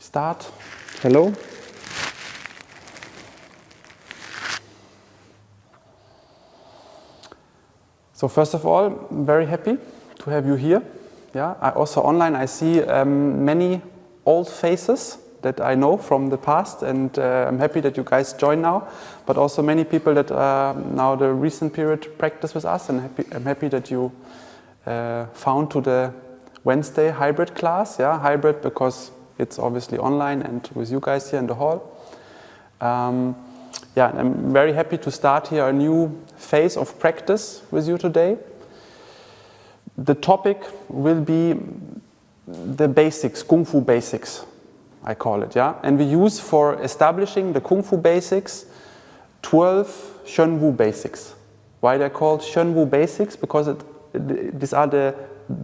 Start. Hello. So first of all, I'm very happy to have you here. Yeah, also online I see many old faces that I know from the past, and I'm happy that you guys join now, but also many people that now the recent period practice with us, and I'm happy that you found to the Wednesday hybrid class. Yeah, hybrid because it's obviously online and with you guys here in the hall. Yeah, I'm very happy to start here a new phase of practice with you today. The topic will be the basics, Gong Fu Basics, I call it, yeah? And we use for establishing the Kung Fu Basics 12 Shun Wu Basics. Why they're called Shun Wu Basics? Because these are the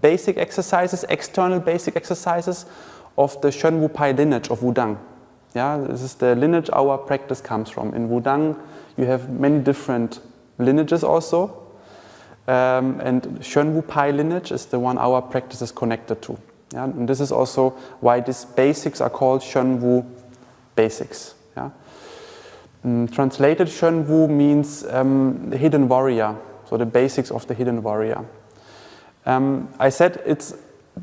basic exercises, external basic exercises of the Shun Wu Pai lineage of Wudang. Yeah, this is the lineage our practice comes from. In Wudang, you have many different lineages also. And Shun Wu Pai lineage is the one our practice is connected to. Yeah? And this is also why these basics are called Shun Wu Basics. Yeah? Translated Shun Wu means hidden warrior, so the basics of the hidden warrior. I said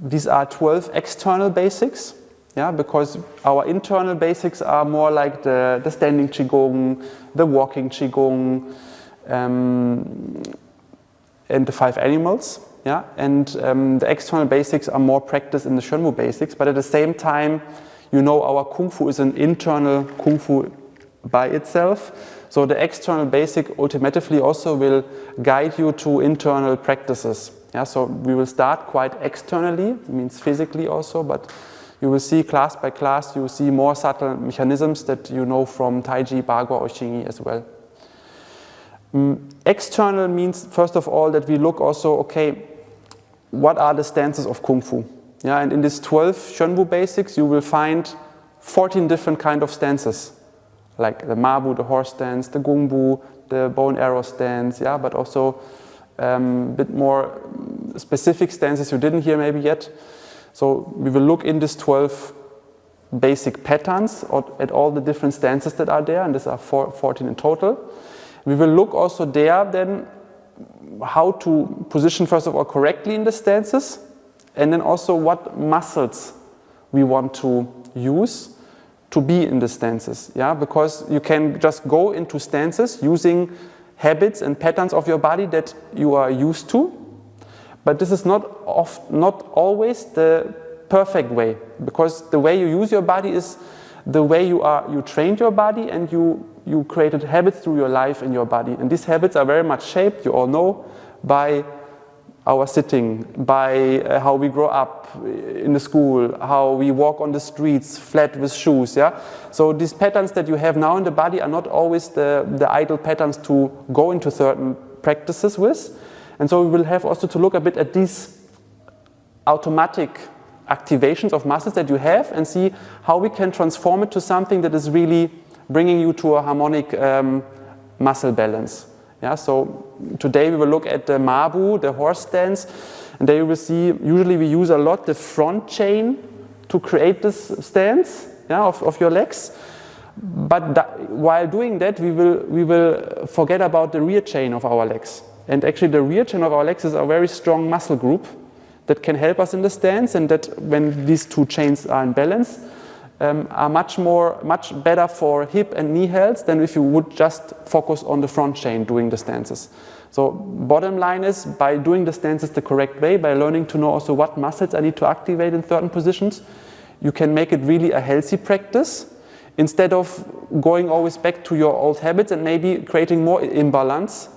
these are 12 external basics. Yeah, because our internal basics are more like the standing Qigong, the walking Qigong, and the 5 animals. Yeah, and the external basics are more practiced in the Shun Wu Basics. But at the same time, you know, our Kung Fu is an internal Kung Fu by itself. So the external basic ultimately also will guide you to internal practices. Yeah, so we will start quite externally, means physically also, but you will see class by class, you will see more subtle mechanisms that you know from Taiji, Bagua, or Xingyi as well. External means, first of all, that we look also, okay, what are the stances of Kung Fu? Yeah, and in these 12 Shun Wu Basics, you will find 14 different kind of stances, like the Mabu, the horse stance, the Gong Bu, the bow and arrow stance, yeah, but also a bit more specific stances you didn't hear maybe yet. So we will look in these 12 basic patterns at all the different stances that are there, and these are 14 in total. We will look also there then how to position first of all correctly in the stances, and then also what muscles we want to use to be in the stances. Yeah, because you can just go into stances using habits and patterns of your body that you are used to. But this is not always the perfect way, because the way you use your body is the way you trained your body, and you created habits through your life in your body. And these habits are very much shaped, you all know, by our sitting, by how we grow up in the school, how we walk on the streets flat with shoes. Yeah. So these patterns that you have now in the body are not always the ideal patterns to go into certain practices with. And so we will have also to look a bit at these automatic activations of muscles that you have and see how we can transform it to something that is really bringing you to a harmonic muscle balance. Yeah, so today we will look at the Mabu, the horse stance, and there you will see usually we use a lot the front chain to create this stance, yeah, of your legs. But while doing that, we will forget about the rear chain of our legs. And actually the rear chain of our legs is a very strong muscle group that can help us in the stance, and that when these two chains are in balance, are much better for hip and knee health than if you would just focus on the front chain doing the stances. So bottom line is, by doing the stances the correct way, by learning to know also what muscles I need to activate in certain positions, you can make it really a healthy practice instead of going always back to your old habits and maybe creating more imbalance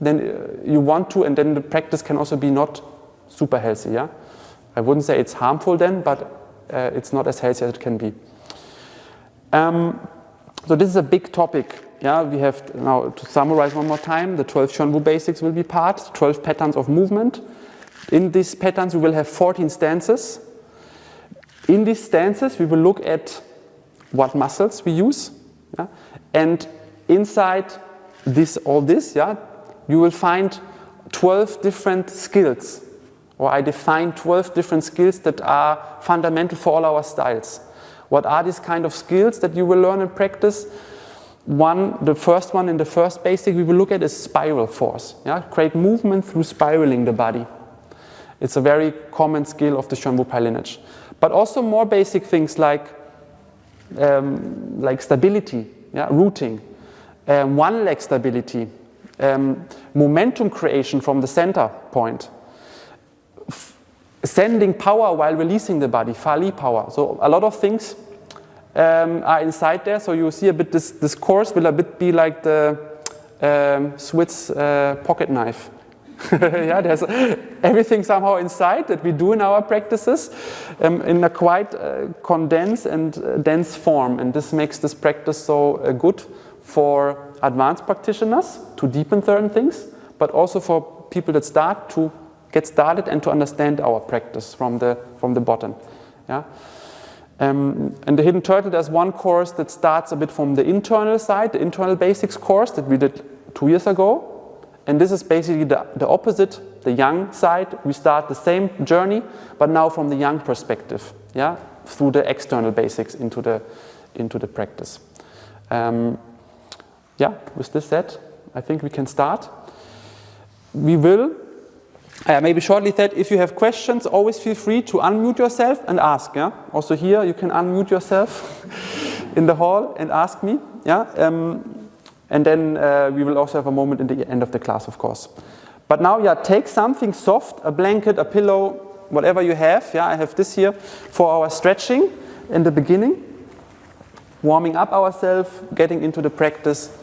than you want to, and then the practice can also be not super healthy. Yeah, I wouldn't say it's harmful then, but it's not as healthy as it can be. So this is a big topic. Yeah, we have now to summarize one more time. The 12 Shun Wu Basics will be part, 12 patterns of movement. In these patterns we will have 14 stances. In these stances we will look at what muscles we use, yeah? And inside all this, yeah, you will find 12 different skills, or I define 12 different skills that are fundamental for all our styles. What are these kind of skills that you will learn and practice? The first one in the first basic we will look at is spiral force. Yeah? Create movement through spiraling the body. It's a very common skill of the Xuanwu Pai lineage. But also more basic things like stability, yeah? Rooting, one leg stability, momentum creation from the center point, sending power while releasing the body, Fa Li power. So a lot of things are inside there. So you see a bit this course will a bit be like the Swiss pocket knife. Yeah, there's everything somehow inside that we do in our practices in a quite condensed and dense form, and this makes this practice so good for advanced practitioners to deepen certain things, but also for people that start to get started and to understand our practice from the bottom. Yeah. And the Hidden Turtle, there's one course that starts a bit from the internal side, the internal basics course that we did 2 years ago. And this is basically the opposite, the young side. We start the same journey, but now from the young perspective, yeah, through the external basics into the practice. Yeah, with this said, I think we can start. We will, maybe shortly said, if you have questions, always feel free to unmute yourself and ask. Yeah? Also here, you can unmute yourself in the hall and ask me. Yeah? And then we will also have a moment in the end of the class, of course. But now, yeah, take something soft, a blanket, a pillow, whatever you have. Yeah, I have this here for our stretching in the beginning. Warming up ourselves, getting into the practice.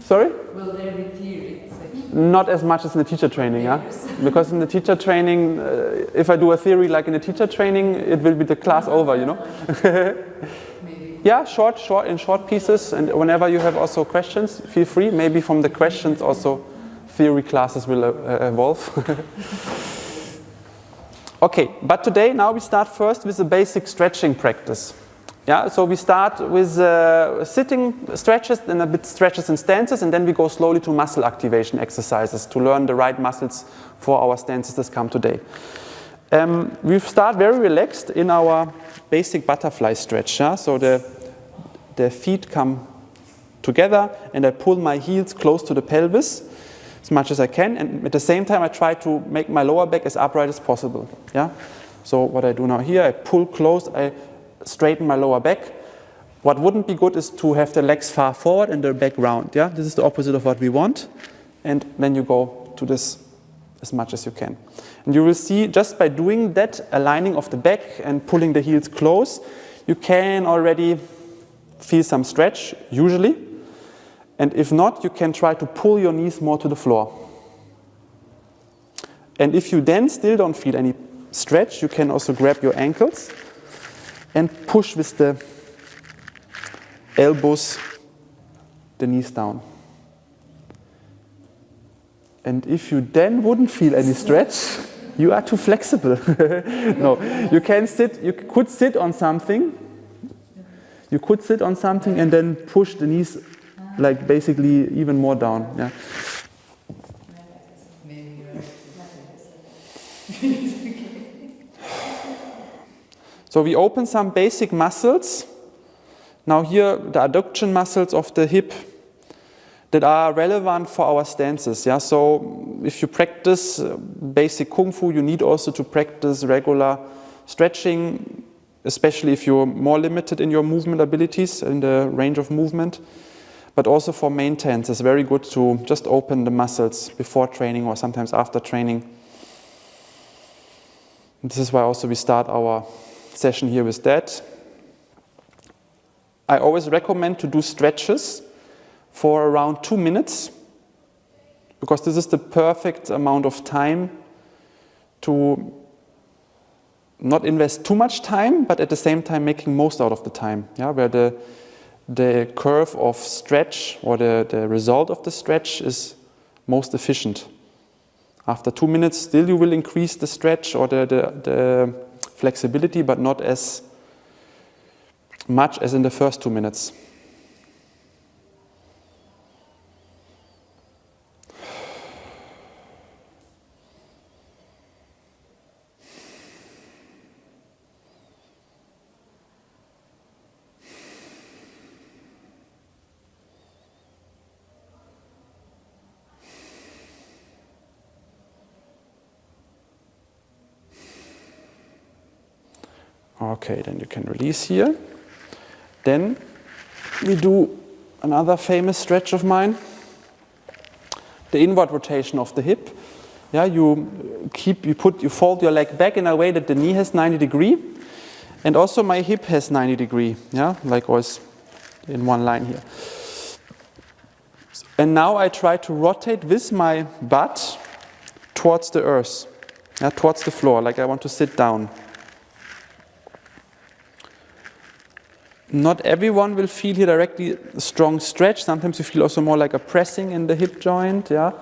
Sorry? Will there be theory sections? Not as much as in the teacher training, yeah? Because in the teacher training, if I do a theory like in the teacher training, it will be the class over, you know? Maybe. Yeah, in short pieces, and whenever you have also questions, feel free. Maybe from the questions also theory classes will evolve. Okay, but today, now we start first with the basic stretching practice. Yeah, so we start with sitting stretches and a bit stretches and stances, and then we go slowly to muscle activation exercises to learn the right muscles for our stances that come today. We start very relaxed in our basic butterfly stretch. Yeah? So the feet come together, and I pull my heels close to the pelvis as much as I can, and at the same time I try to make my lower back as upright as possible. Yeah. So what I do now here, I pull close, I straighten my lower back. What wouldn't be good is to have the legs far forward and the back round. Yeah, this is the opposite of what we want. And then you go to this as much as you can. And you will see just by doing that, aligning of the back and pulling the heels close, you can already feel some stretch, usually. And if not, you can try to pull your knees more to the floor. And if you then still don't feel any stretch, you can also grab your ankles and push with the elbows the knees down. And if you then wouldn't feel any stretch, you are too flexible. No, you could sit on something. You could sit on something and then push the knees like basically even more down. Yeah. So we open some basic muscles. Now here, the adduction muscles of the hip that are relevant for our stances. Yeah? So if you practice basic Kung Fu, you need also to practice regular stretching, especially if you're more limited in your movement abilities, in the range of movement. But also for maintenance, it's very good to just open the muscles before training or sometimes after training. This is why also we start our session here with that. I always recommend to do stretches for around 2 minutes, because this is the perfect amount of time to not invest too much time, but at the same time making most out of the time. Yeah, where the curve of stretch or the result of the stretch is most efficient. After 2 minutes, still you will increase the stretch or the flexibility, but not as much as in the first 2 minutes. Okay, then you can release here. Then we do another famous stretch of mine, the inward rotation of the hip. Yeah, you fold your leg back in a way that the knee has 90 degrees, and also my hip has 90 degrees. Yeah, like always in one line here. And now I try to rotate with my butt towards the earth, towards the floor, like I want to sit down. Not everyone will feel here directly a strong stretch. Sometimes you feel also more like a pressing in the hip joint. Yeah,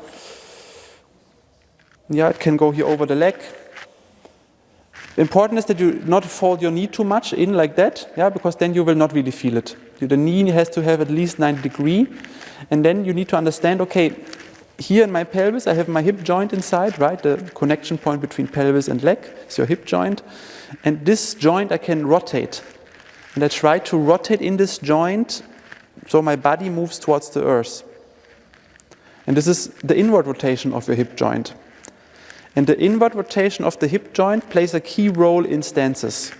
it can go here over the leg. Important is that you not fold your knee too much in like that, because then you will not really feel it. The knee has to have at least 90 degrees, and then you need to understand, okay, here in my pelvis I have my hip joint inside, right? The connection point between pelvis and leg is your hip joint, and this joint I can rotate. And I try to rotate in this joint so my body moves towards the earth. And this is the inward rotation of your hip joint. And the inward rotation of the hip joint plays a key role in stances.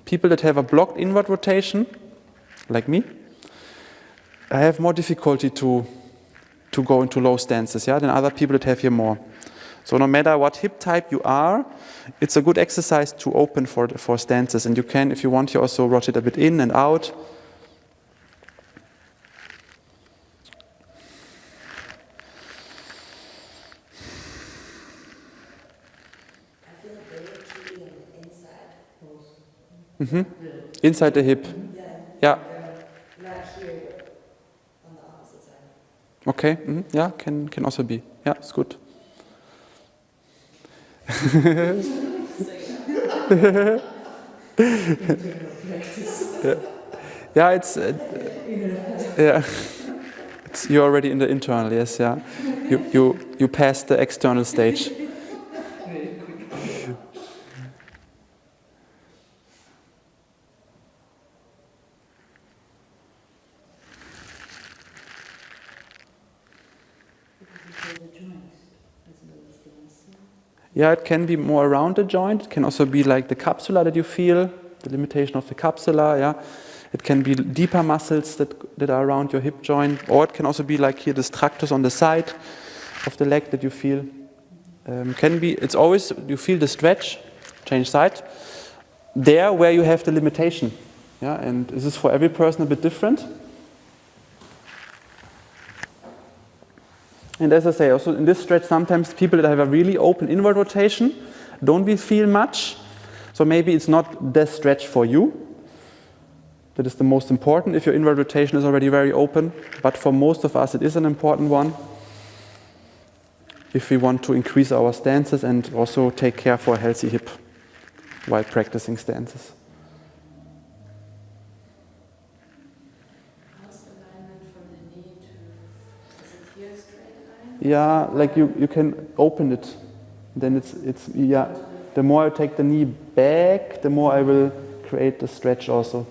People that have a blocked inward rotation, like me, I have more difficulty to go into low stances than other people that have here more. So no matter what hip type you are, it's a good exercise to open for stances. And you can, if you want, you also rotate a bit in and out. I feel very actually on the inside. Inside the hip. Yeah. Not here, on the opposite side. Okay. Yeah, can also be. Yeah, it's good. Yeah, it's you're already in the internal, yes, yeah. You passed the external stage. Yeah, it can be more around the joint. It can also be like the capsula that you feel, the limitation of the capsula, yeah. It can be deeper muscles that are around your hip joint, or it can also be like here, this tractus on the side of the leg that you feel. It's always, you feel the stretch, change side, there where you have the limitation. Yeah, and this is for every person a bit different. And as I say, also in this stretch, sometimes people that have a really open inward rotation don't really feel much. So maybe it's not the stretch for you. That is the most important if your inward rotation is already very open. But for most of us, it is an important one if we want to increase our stances and also take care for a healthy hip while practicing stances. How's the alignment from the knee to, is it here straight line? Yeah, like you can open it. Then it's the more I take the knee back, the more I will create the stretch also.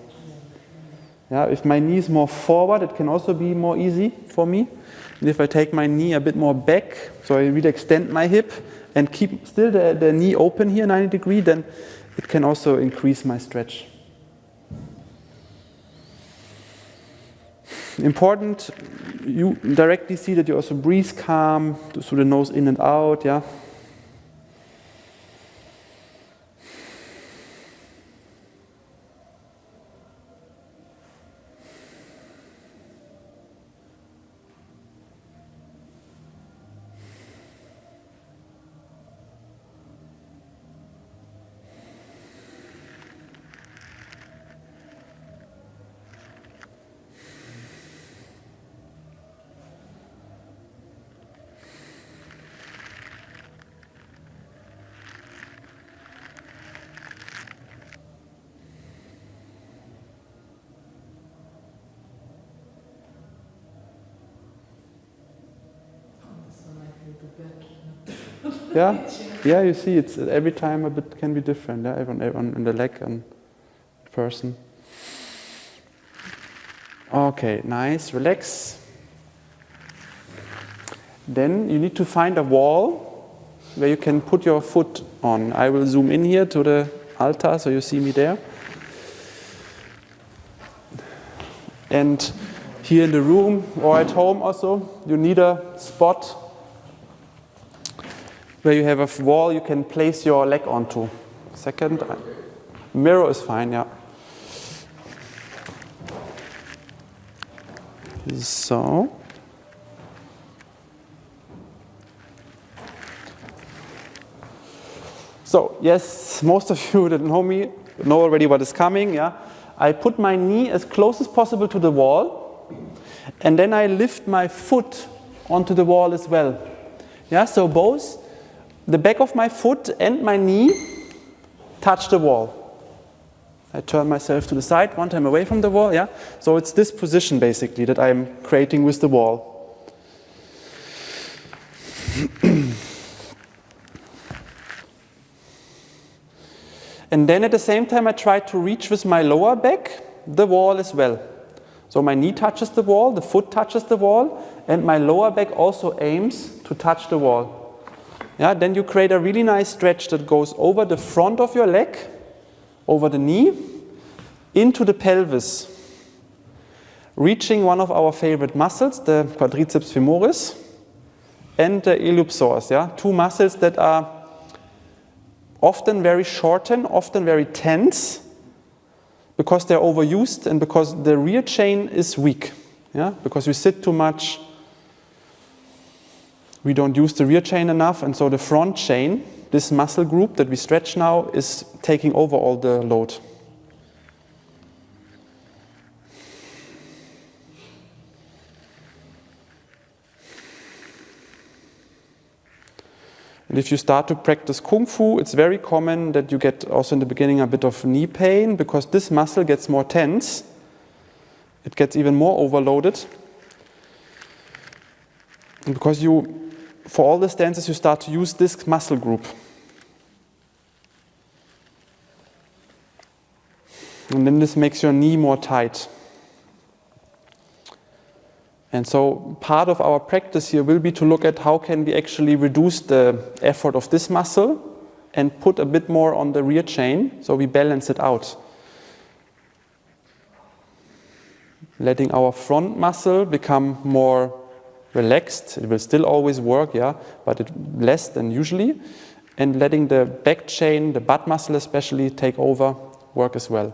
Yeah, if my knee is more forward, it can also be more easy for me. And if I take my knee a bit more back, so I really extend my hip and keep still the knee open here, 90 degrees, then it can also increase my stretch. Important, you directly see that you also breathe calm, through the nose in and out, yeah. Yeah, you see, it's every time a bit can be different. Yeah, everyone in the leg and person. Okay, nice, relax. Then you need to find a wall where you can put your foot on. I will zoom in here to the altar so you see me there. And here in the room or at home also, you need a spot where you have a wall you can place your leg onto. Second, mirror is fine, yeah. So. So, yes, most of you that know me know already what is coming, yeah. I put my knee as close as possible to the wall, and then I lift my foot onto the wall as well. Yeah, so both the back of my foot and my knee touch the wall. I turn myself to the side, one time away from the wall, yeah. So it's this position basically that I'm creating with the wall. And then at the same time I try to reach with my lower back the wall as well. So my knee touches the wall, the foot touches the wall, and my lower back also aims to touch the wall. Yeah, then you create a really nice stretch that goes over the front of your leg, over the knee, into the pelvis, reaching one of our favorite muscles, the quadriceps femoris, and the iliopsoas, yeah? Two muscles that are often very shortened, often very tense, because they're overused and because the rear chain is weak. Yeah? Because we sit too much, we don't use the rear chain enough, and so the front chain, this muscle group that we stretch now, is taking over all the load. And if you start to practice Kung Fu, it's very common that you get also in the beginning a bit of knee pain because this muscle gets more tense. It gets even more overloaded. And because for all the stances, you start to use this muscle group. And then this makes your knee more tight. And so part of our practice here will be to look at how can we actually reduce the effort of this muscle and put a bit more on the rear chain so we balance it out. Letting our front muscle become more relaxed. It will still always work, yeah, but less than usually. And letting the back chain, the butt muscle especially, take over, work as well.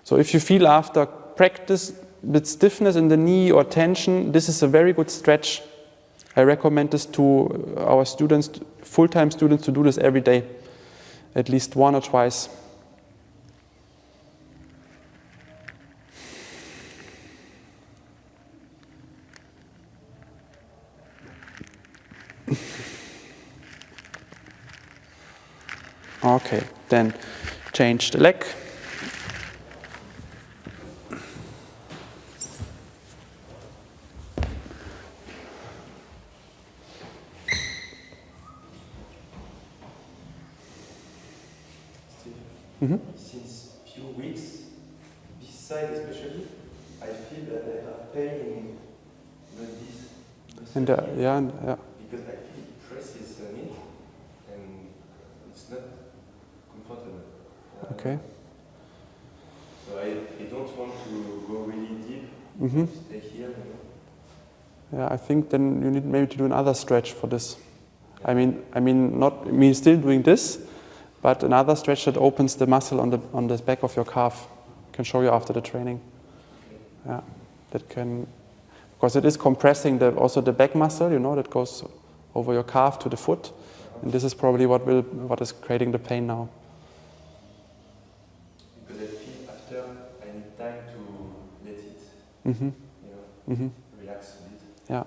So if you feel after practice with stiffness in the knee or tension, this is a very good stretch. I recommend this to our students, full-time students, to do this every day, at least 1 or twice. Okay, then change the leg. Since few weeks, this side especially, I feel that I have pain in this. And yeah. Because I feel it presses on it, and it's not comfortable. Okay. So I don't want to go really deep. Stay here. Yeah, I think then you need maybe to do another stretch for this. I mean, still doing this, but another stretch that opens the muscle on the back of your calf. I can show you after the training. Yeah, that can, because it is compressing also the back muscle, that goes over your calf to the foot, and this is probably what is creating the pain now. Because I feel after I need time to let it, relax a bit. Yeah.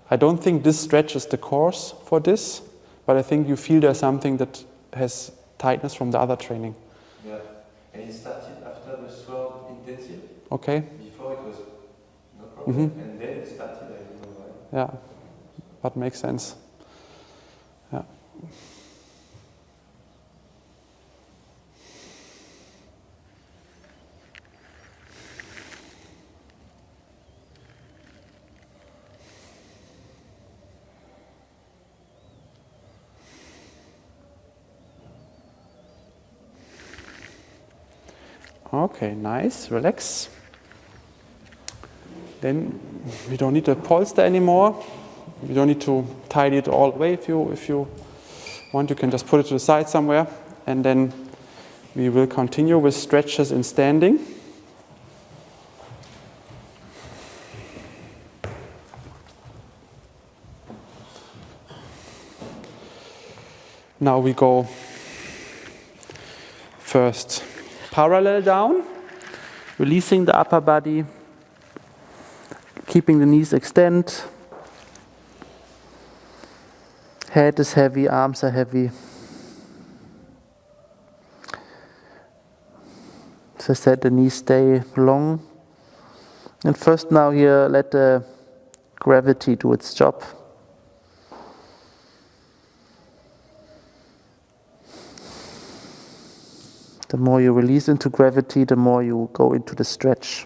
I don't think this stretches the course for this, but I think you feel there's something that has tightness from the other training. Yeah, and it started after the sword intensive. Okay. Before it was no problem, and then it started, I don't know why. Yeah, that makes sense. Yeah. Okay, nice, relax. Then we don't need the polster anymore. You don't need to tidy it all away. If you want, you can just put it to the side somewhere. And then we will continue with stretches in standing. Now we go first parallel down, releasing the upper body, keeping the knees extend. Head is heavy, arms are heavy. As I said, the knees stay long. And first now here, let the gravity do its job. The more you release into gravity, the more you go into the stretch.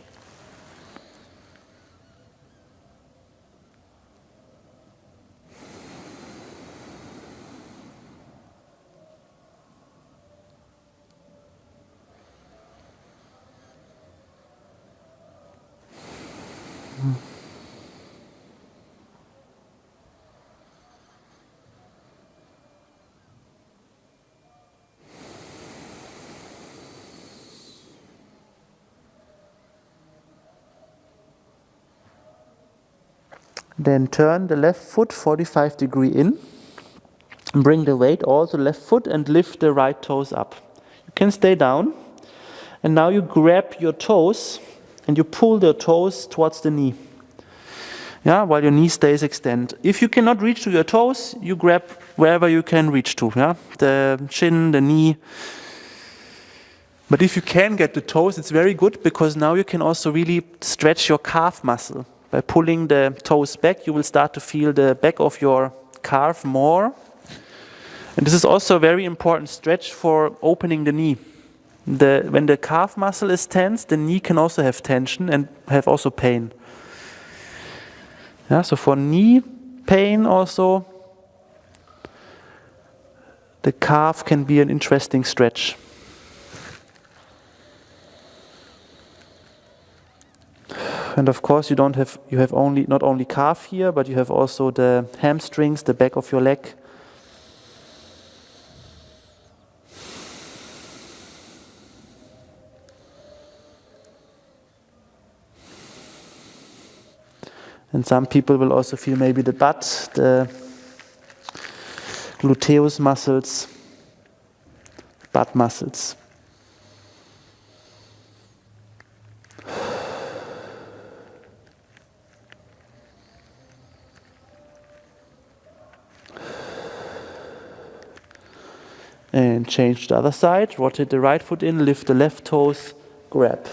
Then turn the left foot 45 degrees in. Bring the weight all to the left foot and lift the right toes up. You can stay down. And now you grab your toes and you pull the toes towards the knee. Yeah, while your knee stays extended. If you cannot reach to your toes, you grab wherever you can reach to. Yeah? The shin, the knee. But if you can get the toes, it's very good because now you can also really stretch your calf muscle. By pulling the toes back, you will start to feel the back of your calf more. And this is also a very important stretch for opening the knee. When the calf muscle is tense, the knee can also have tension and have also pain. Yeah, so for knee pain also, the calf can be an interesting stretch. And of course you have not only calf here, but you have also the hamstrings, the back of your leg. And some people will also feel maybe the butt, the gluteus muscles, butt muscles. And change the other side, rotate the right foot in, lift the left toes, grab.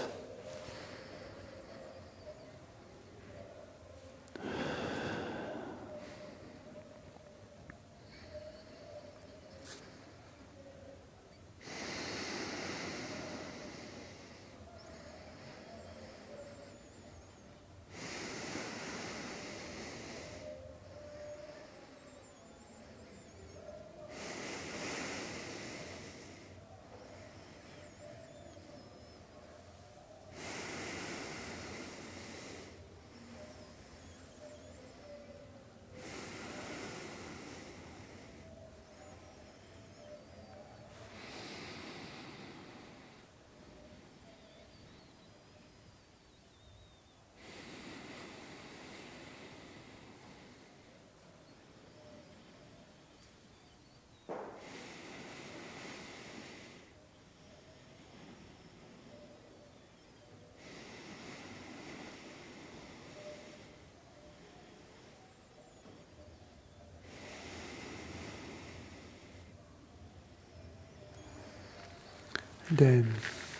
Then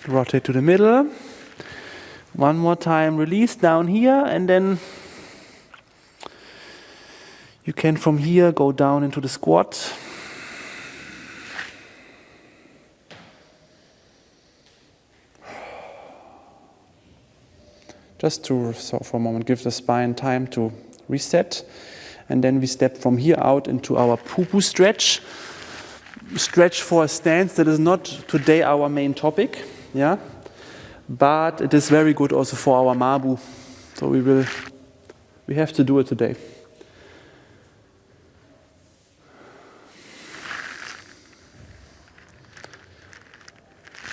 rotate to the middle. One more time, release down here, and then you can from here go down into the squat. Just for a moment, give the spine time to reset. And then we step from here out into our poo-poo stretch. Stretch for a stance that is not today our main topic. Yeah. but it is very good also for our Mabu. So we have to do it today.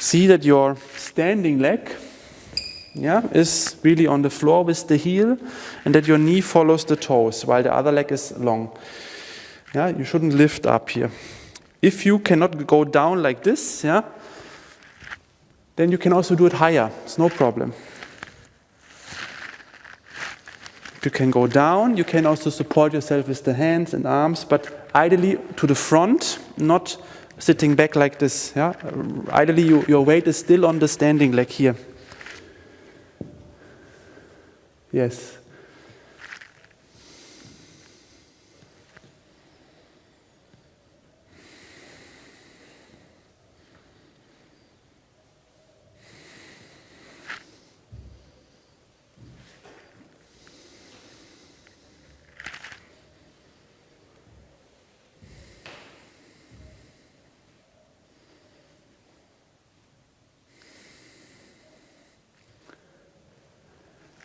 See that your standing leg, is really on the floor with the heel, and that your knee follows the toes while the other leg is long. You shouldn't lift up here. If you cannot go down like this, then you can also do it higher. It's no problem. You can go down. You can also support yourself with the hands and arms, but ideally to the front, not sitting back like this. Ideally, your weight is still on the standing leg here. Yes.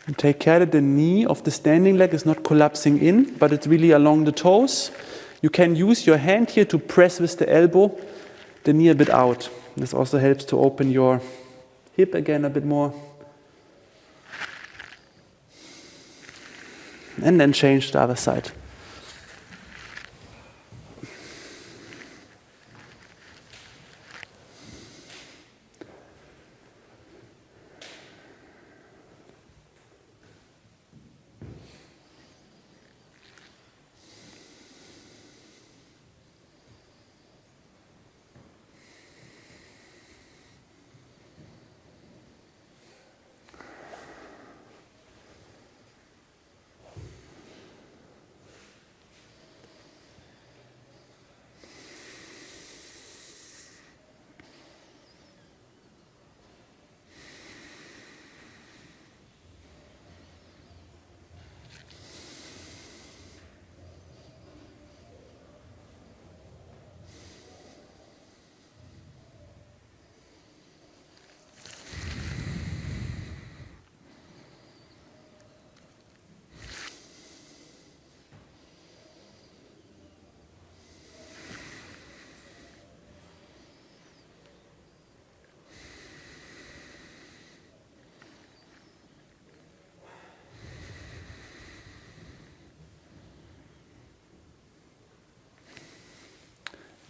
And take care that the knee of the standing leg is not collapsing in, but it's really along the toes. You can use your hand here to press with the elbow the knee a bit out. This also helps to open your hip again a bit more. And then change the other side.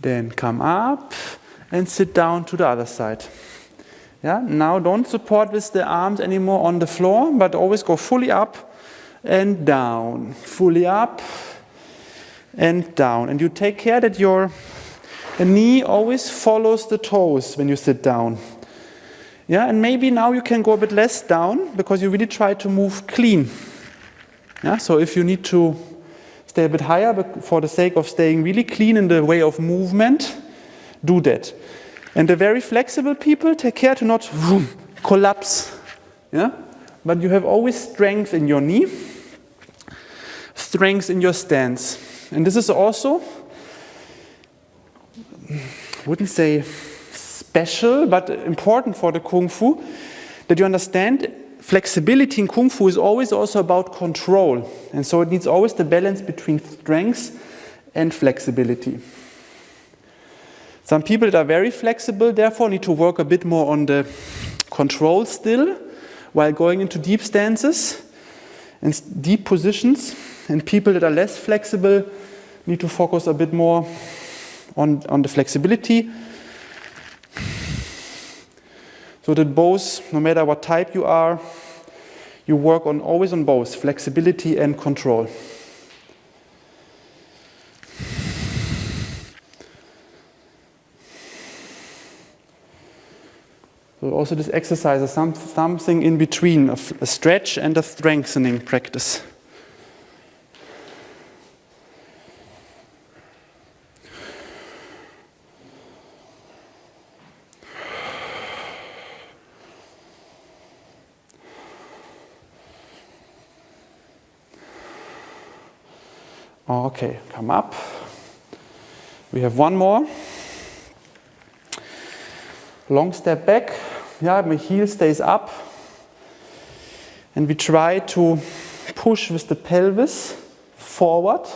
Then come up and sit down to the other side. Now don't support with the arms anymore on the floor, but always go fully up and down. Fully up and down. And you take care that your knee always follows the toes when you sit down. And maybe now you can go a bit less down because you really try to move clean. So if you need to stay a bit higher, but for the sake of staying really clean in the way of movement, do that. And the very flexible people, take care to not collapse. But you have always strength in your knee, strength in your stance. And this is also, I wouldn't say special, but important for the Kung Fu, that you understand flexibility in Kung Fu is always also about control. And so it needs always the balance between strength and flexibility. Some people that are very flexible, therefore, need to work a bit more on the control still, while going into deep stances and deep positions. And people that are less flexible need to focus a bit more on the flexibility. So that both, no matter what type you are, you work always on both flexibility and control. So also this exercise is something in between, a stretch and a strengthening practice. Okay, come up. We have one more. Long step back. yeah, my heel stays up. And we try to push with the pelvis forward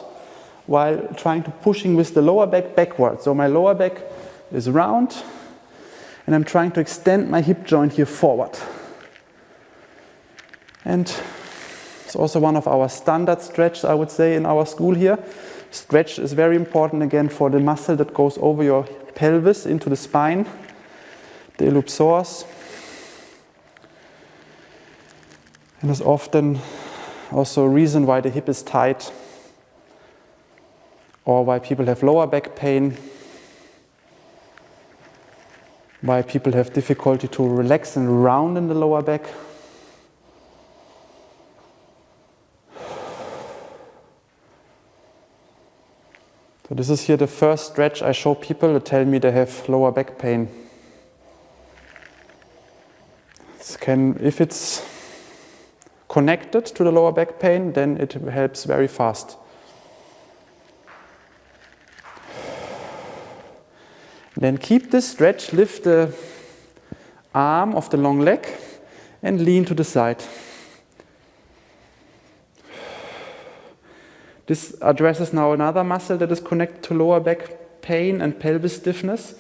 while trying to pushing with the lower back backward. So my lower back is round and I'm trying to extend my hip joint here forward. And it's also one of our standard stretches, I would say, in our school here. Stretch is very important again for the muscle that goes over your pelvis into the spine, the iliopsoas. And is often also a reason why the hip is tight or why people have lower back pain, why people have difficulty to relax and round in the lower back. So this is here the first stretch I show people that tell me they have lower back pain. If it's connected to the lower back pain, then it helps very fast. Then keep this stretch, lift the arm of the long leg and lean to the side. This addresses now another muscle that is connected to lower back pain and pelvis stiffness,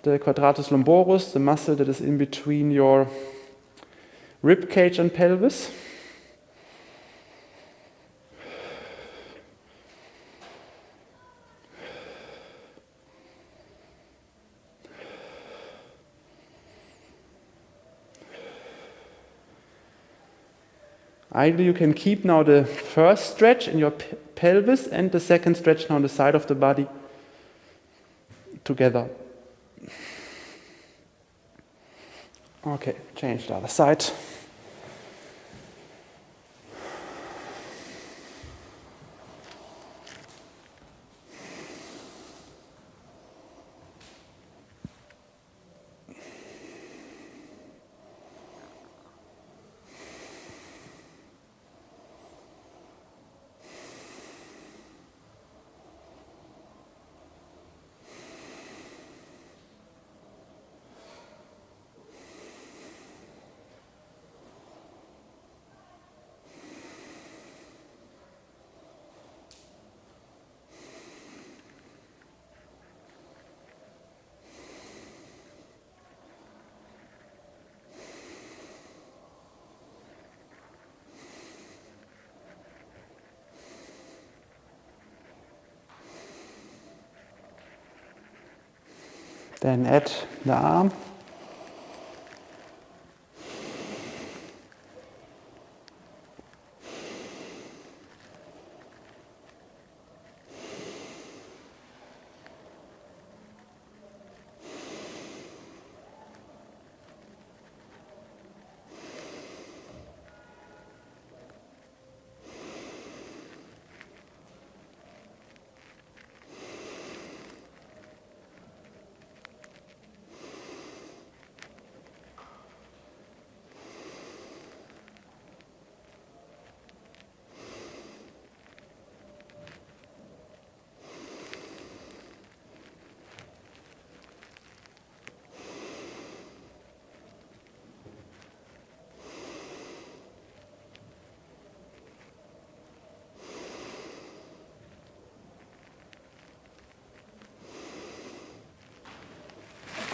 the quadratus lumboris, the muscle that is in between your rib cage and pelvis. Ideally, you can keep now the first stretch in your pelvis and the second stretch now on the side of the body together. Okay, change the other side. Then add the arm.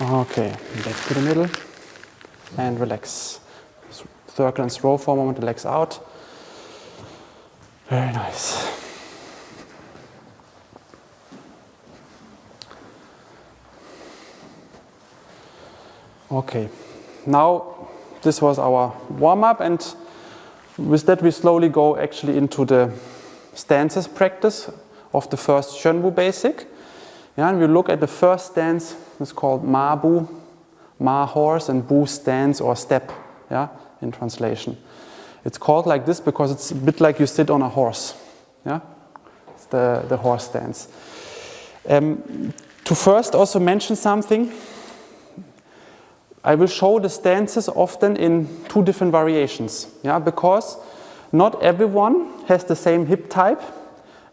Okay, back to the middle and relax. Circle and throw for a moment, the legs out. Very nice. Okay, now this was our warm-up, and with that we slowly go actually into the stances practice of the first Gong Fu basic. Yeah, and we look at the first stance. It's called Ma Bu, Ma horse, and Bu stance or step, yeah, in translation. It's called like this because it's a bit like you sit on a horse, yeah? It's the horse stance. To first also mention something, I will show the stances often in two different variations, yeah, because not everyone has the same hip type,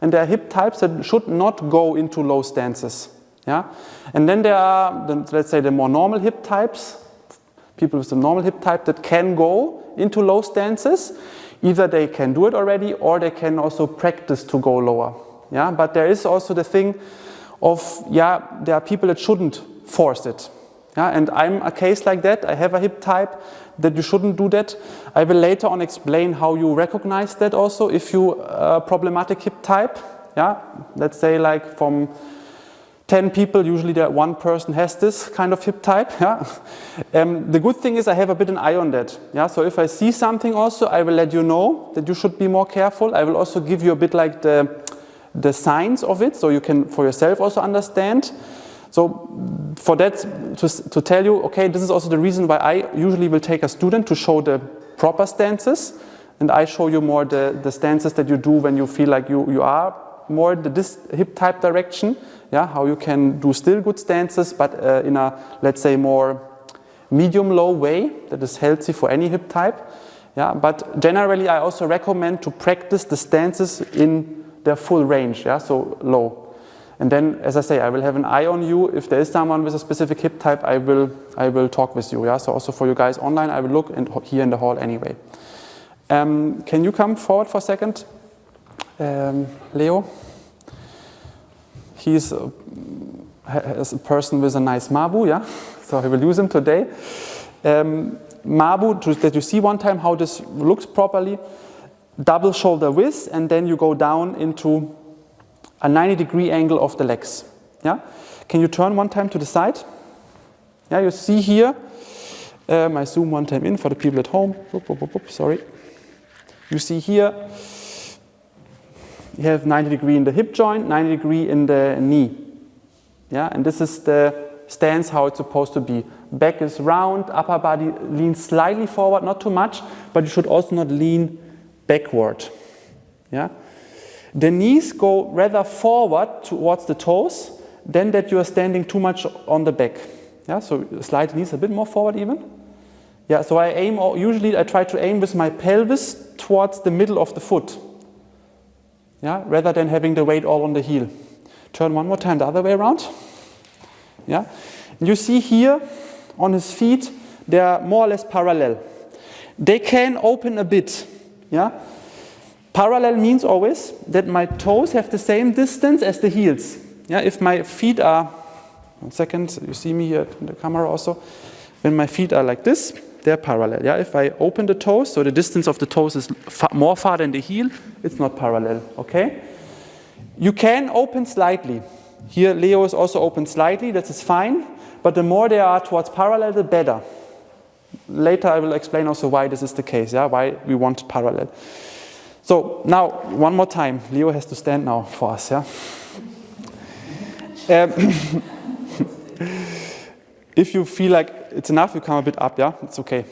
and there are hip types that should not go into low stances. Yeah? And then there are, let's say, the more normal hip types people with the normal hip type that can go into low stances. Either they can do it already or they can also practice to go lower. Yeah, but there is also the thing of, there are people that shouldn't force it. Yeah, and I'm a case like that. I have a hip type that you shouldn't do that. I will later on explain how you recognize that also if you problematic hip type. Yeah, let's say like from 10 people, usually that one person has this kind of hip type. Yeah. The good thing is I have a bit an eye on that. Yeah. So if I see something also, I will let you know that you should be more careful. I will also give you a bit like the signs of it, so you can for yourself also understand. So for that, to tell you, okay, this is also the reason why I usually will take a student to show the proper stances, and I show you more the stances that you do when you feel like you are more this hip type direction. Yeah, how you can do still good stances, but in a, let's say, more medium-low way that is healthy for any hip type. Yeah, but generally I also recommend to practice the stances in their full range, yeah, so low. And then, as I say, I will have an eye on you. If there is someone with a specific hip type, I will talk with you. Yeah, so also for you guys online, I will look and here in the hall anyway. Can you come forward for a second, Leo? He's a person with a nice mabu, yeah. So I will use him today. Mabu, that you see one time how this looks properly. Double shoulder width, and then you go down into a 90-degree angle of the legs. Yeah. Can you turn one time to the side? Yeah. You see here. I zoom one time in for the people at home. Sorry. You see here. You have 90 degree in the hip joint, 90 degree in the knee. Yeah, and this is the stance how it's supposed to be. Back is round, upper body leans slightly forward, not too much, but you should also not lean backward. Yeah. The knees go rather forward towards the toes than that you are standing too much on the back. Yeah, so slide the knees a bit more forward even. Yeah, so usually I try to aim with my pelvis towards the middle of the foot. Yeah, rather than having the weight all on the heel. Turn one more time the other way around. Yeah, and you see here on his feet, they are more or less parallel. They can open a bit. Yeah, parallel means always that my toes have the same distance as the heels. Yeah, if my feet are, 1 second, you see me here in the camera also. When my feet are like this, they're parallel. Yeah, if I open the toes, so the distance of the toes is more far than the heel, it's not parallel. Okay. You can open slightly. Here, Leo is also open slightly. That is fine. But the more they are towards parallel, the better. Later, I will explain also why this is the case. Yeah, why we want parallel. So now, one more time. Leo has to stand now for us. Yeah. If you feel like it's enough, you come a bit up, yeah? It's okay.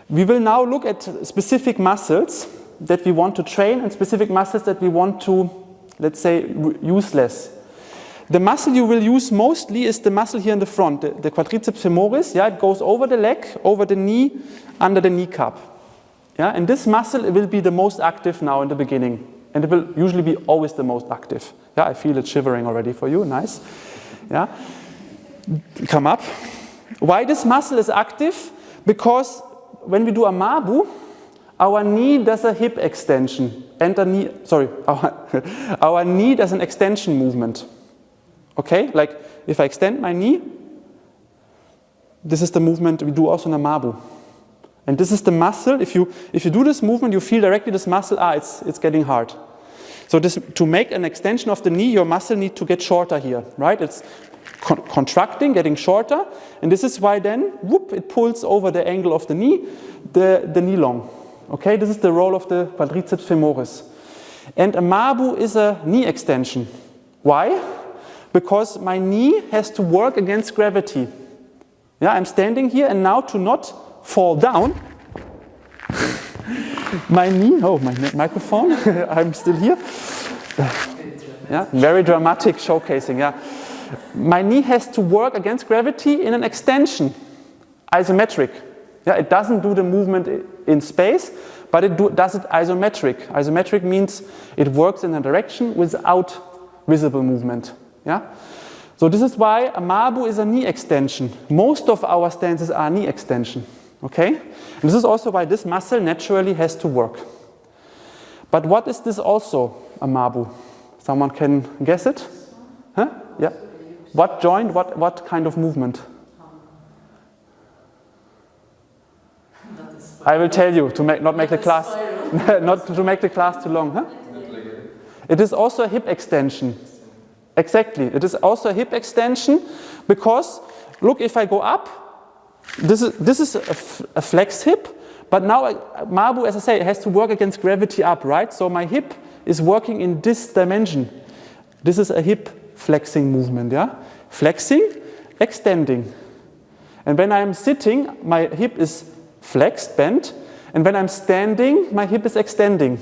We will now look at specific muscles that we want to train and specific muscles that we want to, let's say, use less. The muscle you will use mostly is the muscle here in the front, the quadriceps femoris. Yeah, it goes over the leg, over the knee, under the kneecap. Yeah, and this muscle will be the most active now in the beginning. And it will usually be always the most active. Yeah, I feel it shivering already for you, nice. Yeah. Come up. Why this muscle is active? Because when we do a mabu, our knee does a hip extension and our knee does an extension movement. Okay, like if I extend my knee, this is the movement we do also in a mabu. And this is the muscle. If you do this movement, you feel directly this muscle. It's getting hard. So to make an extension of the knee, your muscle needs to get shorter here, right? It's contracting, getting shorter, and this is why then, whoop, it pulls over the angle of the knee, the knee long. Okay, this is the role of the quadriceps femoris. And a mabu is a knee extension. Why? Because my knee has to work against gravity. Yeah, I'm standing here, and now to not fall down, my knee, my microphone, I'm still here. Yeah, very dramatic showcasing, yeah. My knee has to work against gravity in an extension, isometric. Yeah, it doesn't do the movement in space, but it does it isometric. Isometric means it works in a direction without visible movement. Yeah. So this is why a Mabu is a knee extension. Most of our stances are knee extension. Okay? And this is also why this muscle naturally has to work. But what is this also, a Mabu? Someone can guess it? Huh? Yeah. What joint, what kind of movement? I will tell you to not make the class not to make the class too long, huh? It is also a hip extension. Exactly. It is also a hip extension because look, if I go up, this is a flexed hip, but now Mabu, as I say, it has to work against gravity up, right? So my hip is working in this dimension. This is a hip flexing movement, yeah? Flexing, extending. And when I'm sitting, my hip is flexed, bent, and when I'm standing, my hip is extending.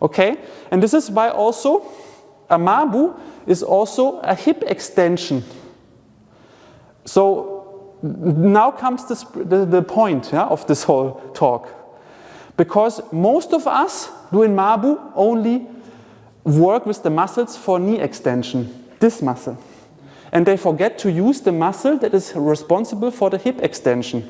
Okay? And this is why also a Mabu is also a hip extension. So now comes the point, yeah, of this whole talk. Because most of us do in Mabu only work with the muscles for knee extension, this muscle. And they forget to use the muscle that is responsible for the hip extension.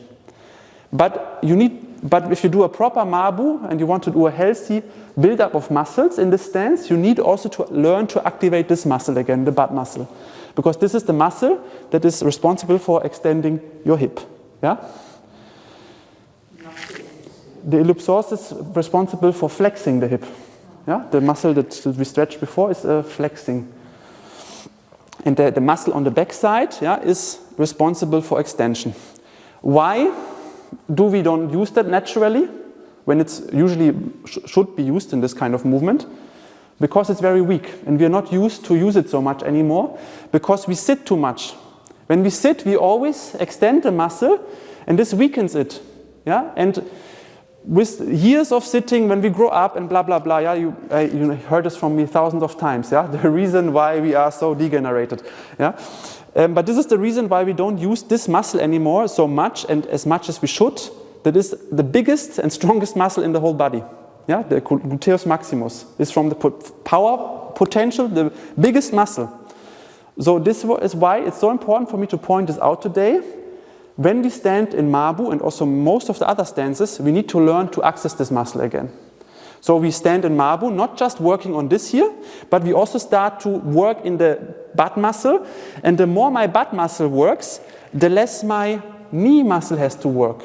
But if you do a proper Mabu and you want to do a healthy build-up of muscles in this stance, you need also to learn to activate this muscle again, the butt muscle. Because this is the muscle that is responsible for extending your hip. Yeah? The ellipsoid is responsible for flexing the hip. Yeah? The muscle that we stretched before is flexing. And the muscle on the back side, yeah, is responsible for extension. Why do we don't use that naturally when it's usually should be used in this kind of movement? Because it's very weak and we are not used to use it so much anymore because we sit too much. When we sit, we always extend the muscle and this weakens it. Yeah? And with years of sitting, when we grow up and blah, blah, blah, yeah, you heard this from me thousands of times, yeah, the reason why we are so degenerated, yeah. But this is the reason why we don't use this muscle anymore so much and as much as we should. That is the biggest and strongest muscle in the whole body, yeah, the gluteus maximus is from the power potential, the biggest muscle. So this is why it's so important for me to point this out today. When we stand in Mabu and also most of the other stances, we need to learn to access this muscle again. So we stand in Mabu, not just working on this here, but we also start to work in the butt muscle. And the more my butt muscle works, the less my knee muscle has to work.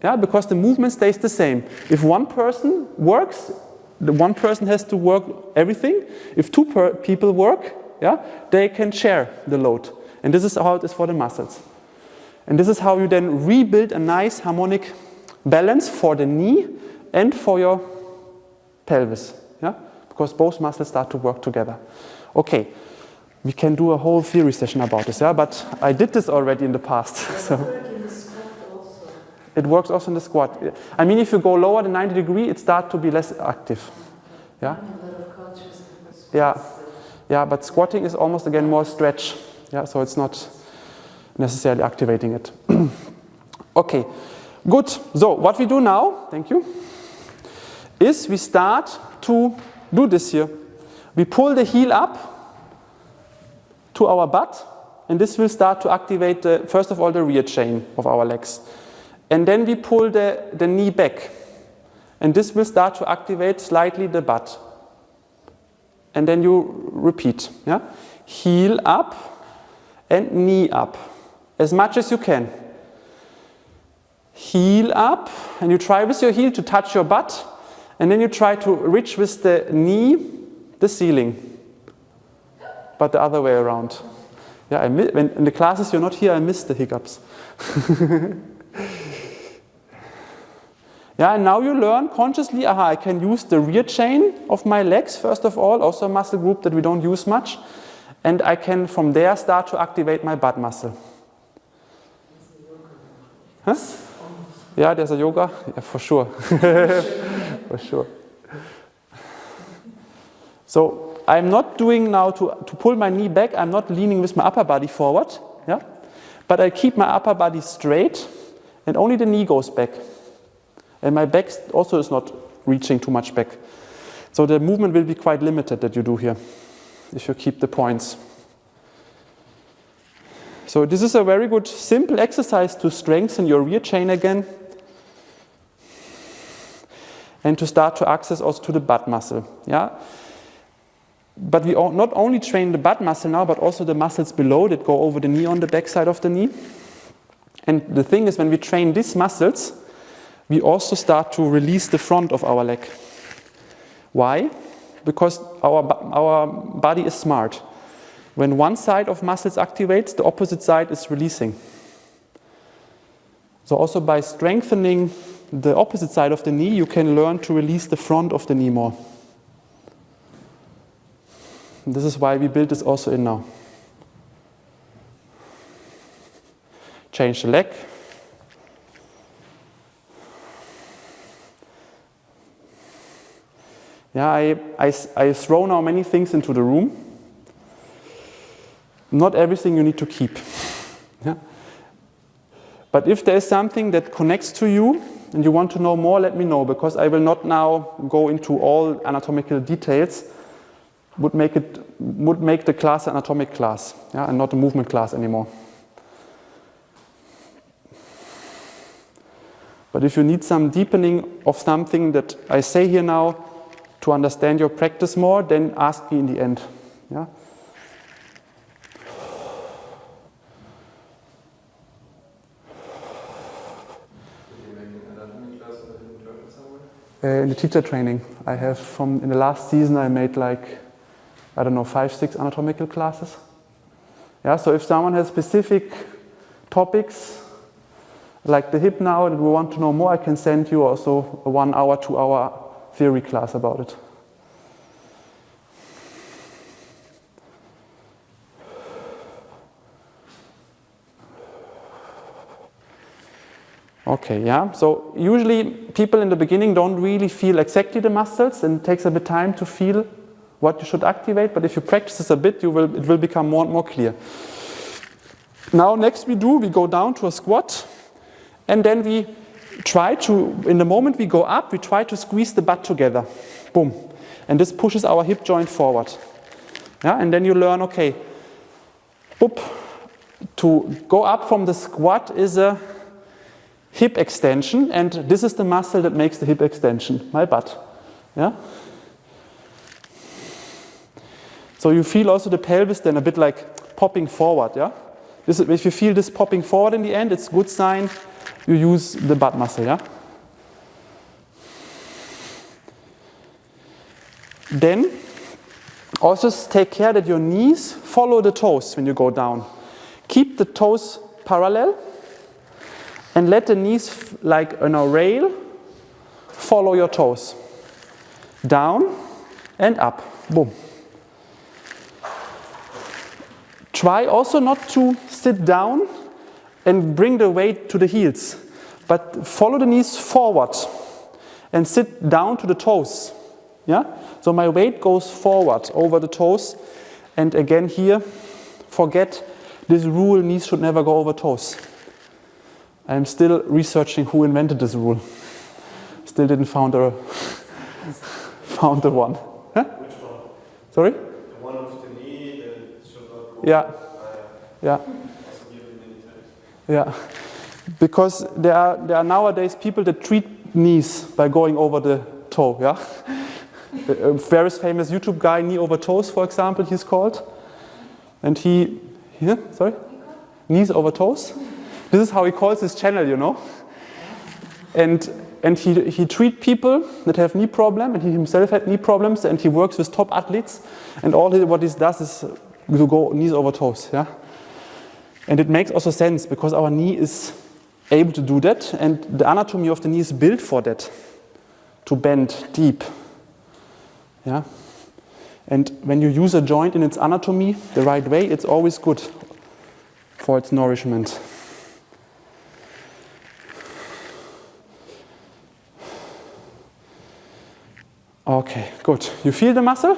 Yeah, because the movement stays the same. If one person works, the one person has to work everything. If two people work, yeah, they can share the load. And this is how it is for the muscles. And this is how you then rebuild a nice harmonic balance for the knee and for your pelvis, yeah? Because both muscles start to work together. Okay, we can do a whole theory session about this, yeah? But I did this already in the past. So. It works also in the squat. I mean, if you go lower than 90 degrees, it starts to be less active. Yeah? Yeah, yeah, but squatting is almost again more stretch. Yeah, so it's not necessarily activating it. Okay, good. So what we do now, thank you, is we start to do this here. We pull the heel up to our butt, and this will start to activate, first of all, the rear chain of our legs. And then we pull the knee back, and this will start to activate slightly the butt. And then you repeat, yeah? Heel up and knee up. As much as you can. Heel up, and you try with your heel to touch your butt, and then you try to reach with the knee the ceiling, but the other way around. Yeah, when in the classes you're not here, I miss the hiccups. Yeah, and now you learn consciously, I can use the rear chain of my legs, first of all, also a muscle group that we don't use much, and I can from there start to activate my butt muscle. Huh? Yeah, there's a yoga. Yeah, for sure. For sure. So I'm not doing now to pull my knee back. I'm not leaning with my upper body forward. Yeah? But I keep my upper body straight and only the knee goes back. And my back also is not reaching too much back. So the movement will be quite limited that you do here if you keep the points. So this is a very good simple exercise to strengthen your rear chain again and to start to access also to the butt muscle. Yeah? But we not only train the butt muscle now, but also the muscles below that go over the knee on the back side of the knee. And the thing is, when we train these muscles, we also start to release the front of our leg. Why? Because our body is smart. When one side of muscles activates, the opposite side is releasing. So also by strengthening the opposite side of the knee, you can learn to release the front of the knee more. And this is why we build this also in now. Change the leg. Yeah, I throw now many things into the room. Not everything you need to keep. Yeah? But if there is something that connects to you and you want to know more, let me know, because I will not now go into all anatomical details. Would make the class an anatomic class, yeah, and not a movement class anymore. But if you need some deepening of something that I say here now to understand your practice more, then ask me in the end. Yeah? In the teacher training, I have in the last season I made like, I don't know, 5-6 anatomical classes. Yeah, so if someone has specific topics, like the hip now, and we want to know more, I can send you also a 1 hour, 2 hour theory class about it. Okay, yeah, so usually people in the beginning don't really feel exactly the muscles, and it takes a bit of time to feel what you should activate, but if you practice this a bit, it will become more and more clear. Now next we go down to a squat, and then we try to, in the moment we go up, we try to squeeze the butt together. Boom. And this pushes our hip joint forward. Yeah, and then you learn, okay, boop, to go up from the squat is a hip extension, and this is the muscle that makes the hip extension, my butt. Yeah? So you feel also the pelvis then a bit like popping forward. Yeah? If you feel this popping forward in the end, it's a good sign you use the butt muscle. Yeah? Then also take care that your knees follow the toes when you go down. Keep the toes parallel and let the knees, like on a rail, follow your toes. Down and up. Boom. Try also not to sit down and bring the weight to the heels, but follow the knees forward and sit down to the toes. Yeah? So my weight goes forward over the toes, and again here, forget this rule, knees should never go over toes. I'm still researching who invented this rule. Still didn't found the one. Huh? Which one? Sorry? The one with the knee that should not go. Yeah. Yeah. Yeah. Because there are nowadays people that treat knees by going over the toe. Yeah. A very famous YouTube guy, knee over toes, for example, he's called. And knees over toes. This is how he calls his channel, you know. And he treats people that have knee problems, and he himself had knee problems, and he works with top athletes, and what he does is to go knees over toes, yeah. And it makes also sense because our knee is able to do that, and the anatomy of the knee is built for that, to bend deep, yeah. And when you use a joint in its anatomy the right way, it's always good for its nourishment. Okay, good. You feel the muscle?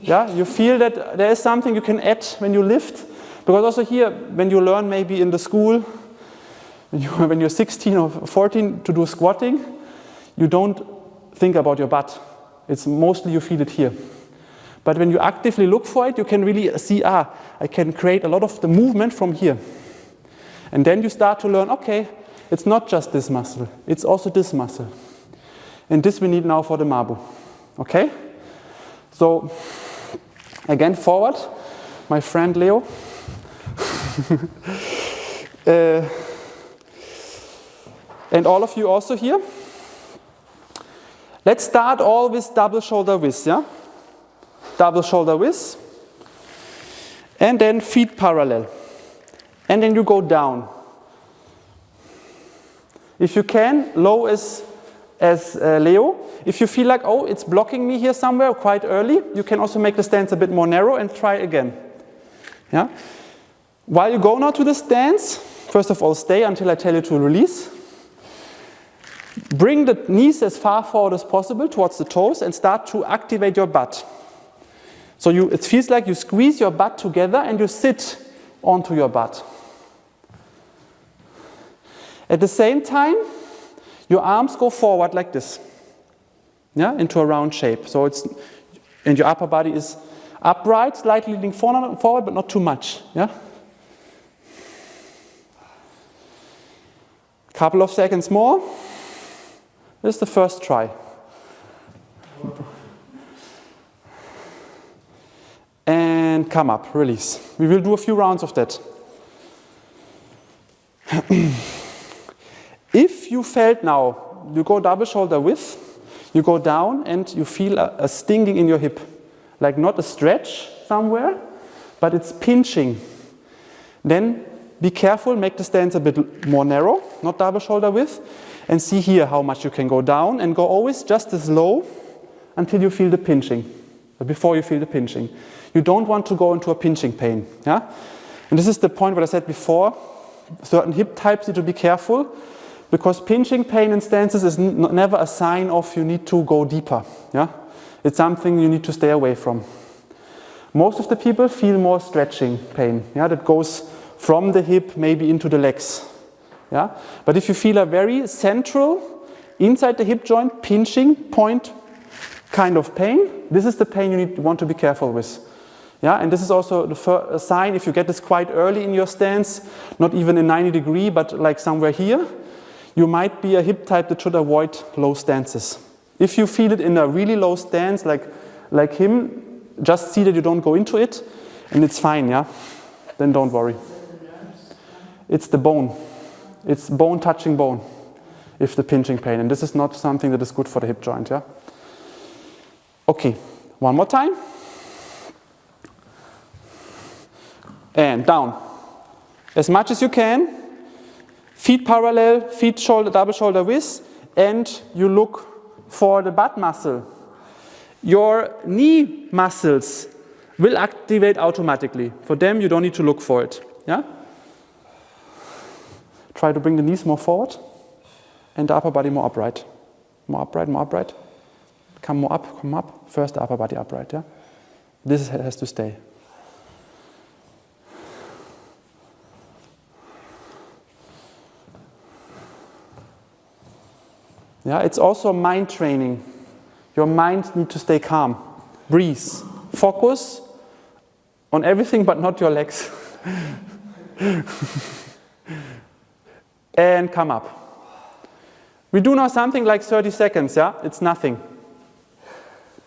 Yeah, you feel that there is something you can add when you lift? Because also here, when you learn maybe in the school, when you're 16 or 14 to do squatting, you don't think about your butt. It's mostly you feel it here. But when you actively look for it, you can really see, I can create a lot of the movement from here. And then you start to learn, okay, it's not just this muscle, it's also this muscle. And this we need now for the Mabu. Okay? So, again, forward, my friend Leo. And all of you also here. Let's start all with double shoulder whiz, yeah? Double shoulder whiz. And then feet parallel. And then you go down. If you can, low as Leo. If you feel like, oh, it's blocking me here somewhere quite early, you can also make the stance a bit more narrow and try again. Yeah? While you go now to the stance, first of all, stay until I tell you to release. Bring the knees as far forward as possible towards the toes and start to activate your butt. So it feels like you squeeze your butt together and you sit onto your butt. At the same time, your arms go forward like this, yeah, into a round shape. So and your upper body is upright, slightly leaning forward, but not too much, yeah. Couple of seconds more. This is the first try. And come up, release. We will do a few rounds of that. If you felt now, you go double shoulder width, you go down and you feel a stinging in your hip. Like not a stretch somewhere, but it's pinching. Then be careful, make the stance a bit more narrow, not double shoulder width, and see here how much you can go down and go always just as low until you feel the pinching, before you feel the pinching. You don't want to go into a pinching pain, yeah? And this is the point what I said before, certain hip types need to be careful because pinching pain in stances is never a sign of you need to go deeper, yeah? It's something you need to stay away from. Most of the people feel more stretching pain, yeah? That goes from the hip maybe into the legs. Yeah? But if you feel a very central, inside the hip joint, pinching point kind of pain, this is the pain you want to be careful with. Yeah? And this is also the sign, if you get this quite early in your stance, not even in 90 degree, but like somewhere here, you might be a hip type that should avoid low stances. If you feel it in a really low stance, like him, just see that you don't go into it, and it's fine, yeah? Then don't worry. It's the bone. It's bone touching bone, if the pinching pain. And this is not something that is good for the hip joint, yeah? Okay, one more time. And down. As much as you can. Feet parallel, feet shoulder, double shoulder width. And you look for the butt muscle. Your knee muscles will activate automatically. For them, you don't need to look for it, yeah? Try to bring the knees more forward and the upper body more upright. More upright, more upright. Come more up, come up. First the upper body upright, yeah? This has to stay. Yeah, it's also mind training. Your mind needs to stay calm. Breathe. Focus on everything but not your legs. And come up. We do now something like 30 seconds, yeah? It's nothing.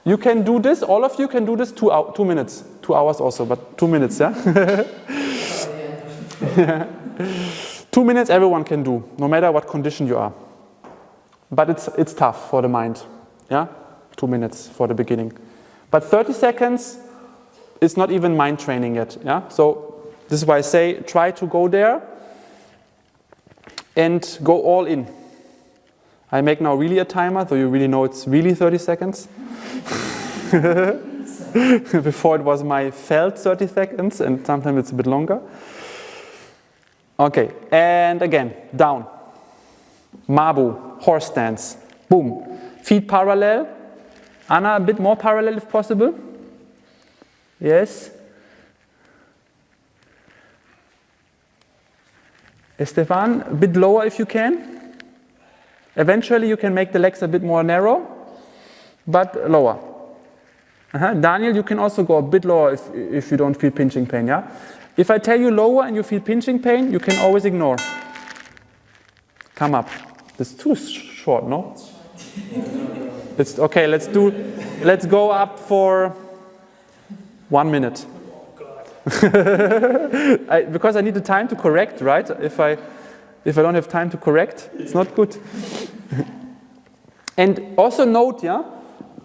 You can do this, all of you can do this 2 minutes. 2 hours also, but 2 minutes, yeah? Yeah. 2 minutes everyone can do, no matter what condition you are. But it's tough for the mind, yeah? 2 minutes for the beginning. But 30 seconds is not even mind training yet, yeah? So this is why I say try to go there and go all in. I make now really a timer, so you really know it's really 30 seconds. Before it was my felt 30 seconds, and sometimes it's a bit longer. Okay, and again, down. Mabu, horse stance. Boom. Feet parallel. Anna, a bit more parallel if possible. Yes. Estefan, a bit lower if you can. Eventually you can make the legs a bit more narrow, but lower. Daniel, you can also go a bit lower if you don't feel pinching pain, yeah? If I tell you lower and you feel pinching pain, you can always ignore. Come up. This is too short, no? Okay, let's go up for 1 minute. Because I need the time to correct, right? If I don't have time to correct, it's not good. And also note, yeah,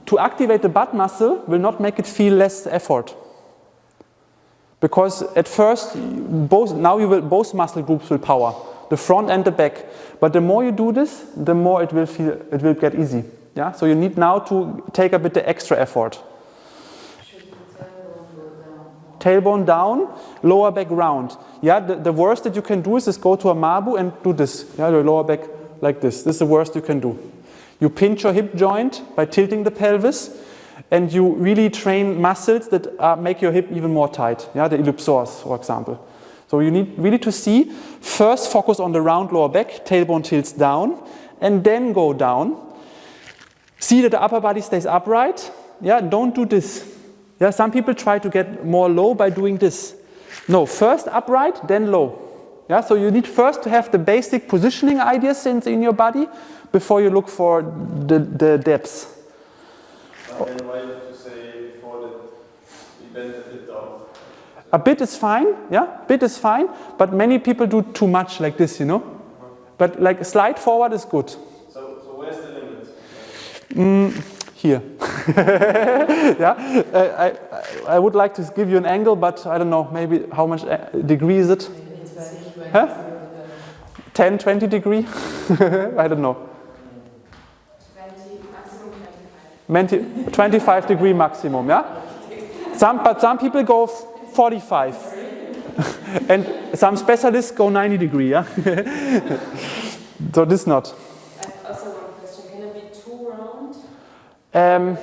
to activate the butt muscle will not make it feel less effort. Because at first, both muscle groups will power, the front and the back. But the more you do this, the more it will get easy. Yeah? So you need now to take a bit the extra effort. Tailbone down, lower back round. Yeah, the worst that you can do is go to a mabu and do this. Yeah, your lower back like this. This is the worst you can do. You pinch your hip joint by tilting the pelvis, and you really train muscles that make your hip even more tight. Yeah, the ellipsors, for example. So you need really to see, first focus on the round lower back, tailbone tilts down, and then go down. See that the upper body stays upright. Yeah, don't do this. Yeah, some people try to get more low by doing this. No, first upright, then low. Yeah, so you need first to have the basic positioning ideas in your body before you look for the depths. But then why did you say before that we bend a bit down? A bit is fine, yeah, bit is fine, but many people do too much like this, you know. But like slide forward is good. So where's the limit? Here. Yeah, I would like to give you an angle, but I don't know, maybe how much degree is it? Huh? 10, 20 degree? I don't know. 25 degree maximum, yeah? But some people go 45. And some specialists go 90 degree, yeah? So this not. I have also one question. Can it be too round?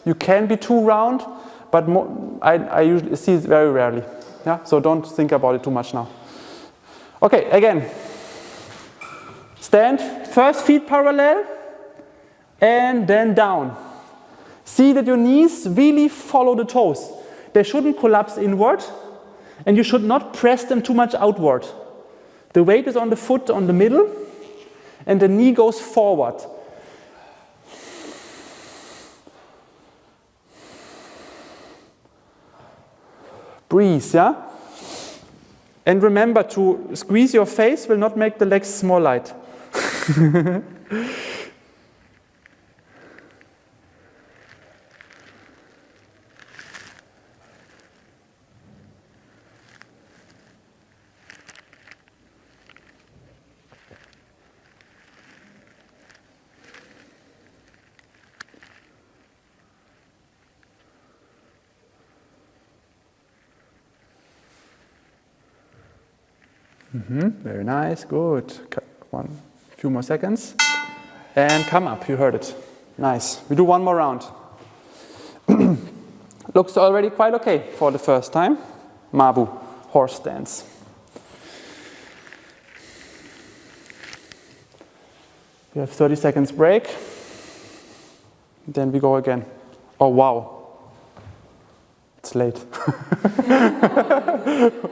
You can be too round, but I usually see it very rarely. Yeah? So don't think about it too much now. Okay, again. Stand, first feet parallel, and then down. See that your knees really follow the toes. They shouldn't collapse inward, and you should not press them too much outward. The weight is on the foot on the middle, and the knee goes forward. Breathe, yeah? And remember to squeeze your face will not make the legs more light. Very nice, good. Few more seconds. And come up, you heard it. Nice. We do one more round. Looks already quite okay for the first time. Mabu, horse stance. We have 30 seconds break. Then we go again. Oh, wow. It's late.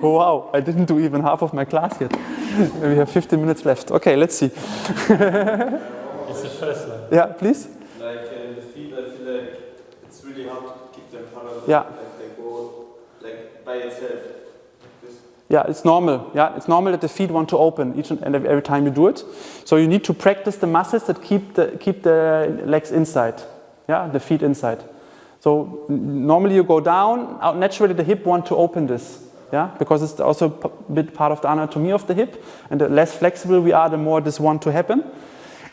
Wow, I didn't do even half of my class yet. We have 15 minutes left. Okay, let's see. It's the first one. Yeah, please. Like the feet, I feel like it's really hard to keep them parallel. Yeah. Like they go like by itself. Yeah, it's normal. Yeah, it's normal that the feet want to open each and every time you do it. So you need to practice the muscles that keep the legs inside. Yeah, the feet inside. So normally you go down. Naturally, the hip want to open this. Yeah, because it's also a bit part of the anatomy of the hip, and the less flexible we are, the more this want to happen.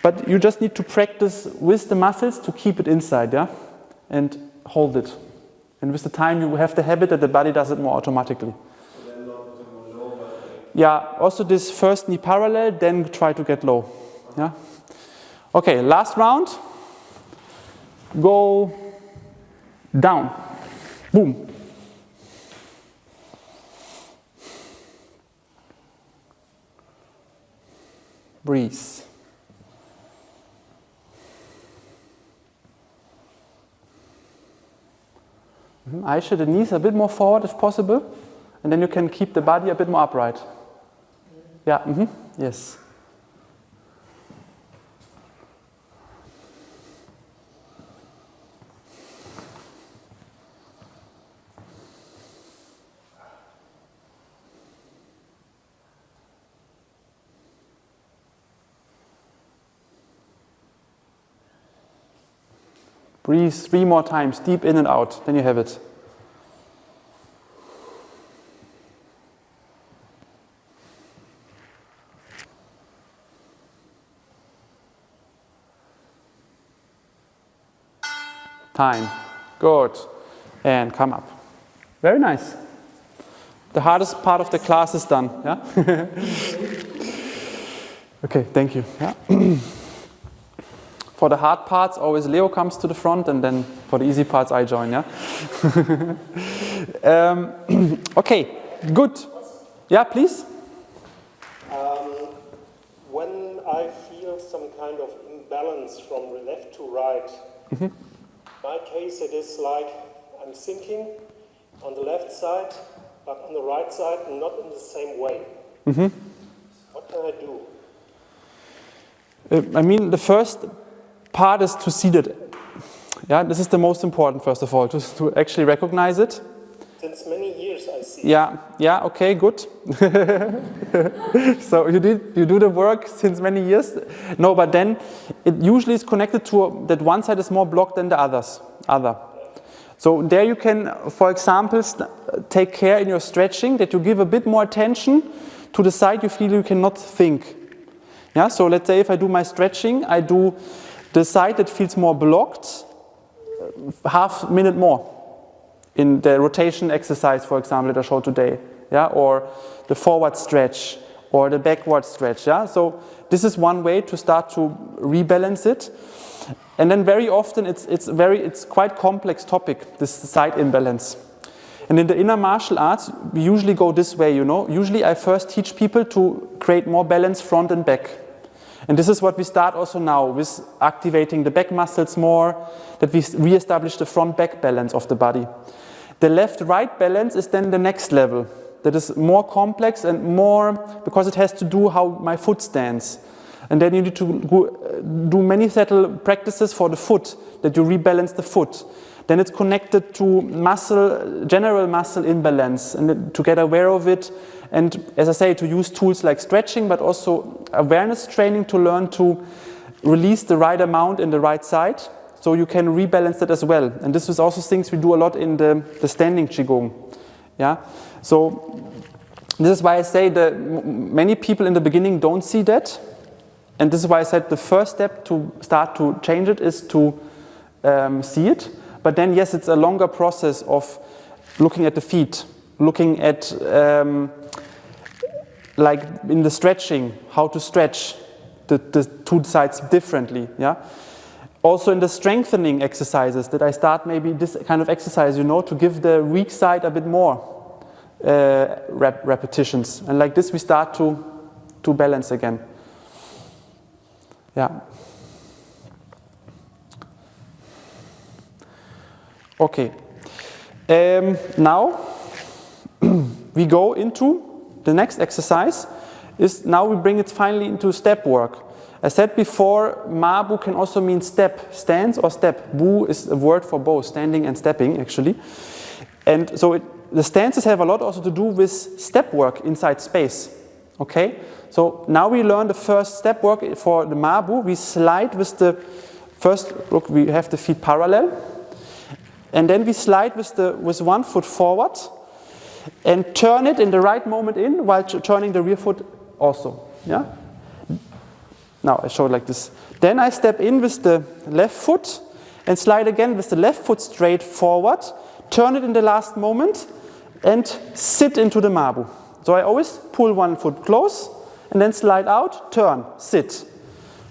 But you just need to practice with the muscles to keep it inside, yeah, and hold it. And with the time, you have the habit that the body does it more automatically. So then not low, but yeah, also this first knee parallel, then try to get low. Yeah. Okay, last round. Go down. Boom. Breathe. Aisha, the knees a bit more forward if possible. And then you can keep the body a bit more upright. Yeah, yes. Breathe 3 more times, deep in and out, then you have it. Time. Good. And come up. Very nice. The hardest part of the class is done. Yeah? Okay, thank you. Yeah. For the hard parts, always Leo comes to the front, and then for the easy parts, I join. Yeah. Okay, good. Yeah, please. When I feel some kind of imbalance from left to right, in my case it is like I'm thinking on the left side, but on the right side not in the same way. What can I do? I mean, the first part is to see that. Yeah, this is the most important, first of all, to actually recognize it. Since many years I see. Yeah, okay, good. So you do the work since many years. No, but then it usually is connected to that one side is more blocked than the other. So there you can, for example, take care in your stretching that you give a bit more attention to the side you feel you cannot think. Yeah, so let's say if I do my stretching, I do the side that feels more blocked, half minute more. In the rotation exercise, for example, that I showed today, yeah, or the forward stretch, or the backward stretch, yeah. So this is one way to start to rebalance it, and then very often it's quite complex topic, this side imbalance. And in the inner martial arts, we usually go this way, you know. Usually, I first teach people to create more balance front and back. And this is what we start also now with activating the back muscles more, that we re-establish the front-back balance of the body. The left-right balance is then the next level. That is more complex and more, because it has to do how my foot stands. And then you need to do many subtle practices for the foot, that you rebalance the foot. Then it's connected to muscle, general muscle imbalance, and to get aware of it. And as I say, to use tools like stretching, but also awareness training to learn to release the right amount in the right side, so you can rebalance that as well. And this is also things we do a lot in the standing Qigong. Yeah. So this is why I say that many people in the beginning don't see that. And this is why I said the first step to start to change it is to see it. But then, yes, it's a longer process of looking at the feet, looking at, like in the stretching, how to stretch the two sides differently, yeah? Also in the strengthening exercises, that I start maybe this kind of exercise, you know, to give the weak side a bit more repetitions. And like this we start to balance again. Yeah. Okay. Now we go into the next exercise. Is now we bring it finally into step work. I said before, Ma-Bu can also mean step, stance or step. Bu is a word for both, standing and stepping actually. And so the stances have a lot also to do with step work inside space. Okay? So now we learn the first step work for the Ma-Bu. We slide with the first, look, we have the feet parallel. And then we slide with one foot forward and turn it in the right moment in while turning the rear foot also. Yeah? Now I show it like this. Then I step in with the left foot and slide again with the left foot straight forward, turn it in the last moment and sit into the Ma-Bu. So I always pull one foot close and then slide out, turn, sit.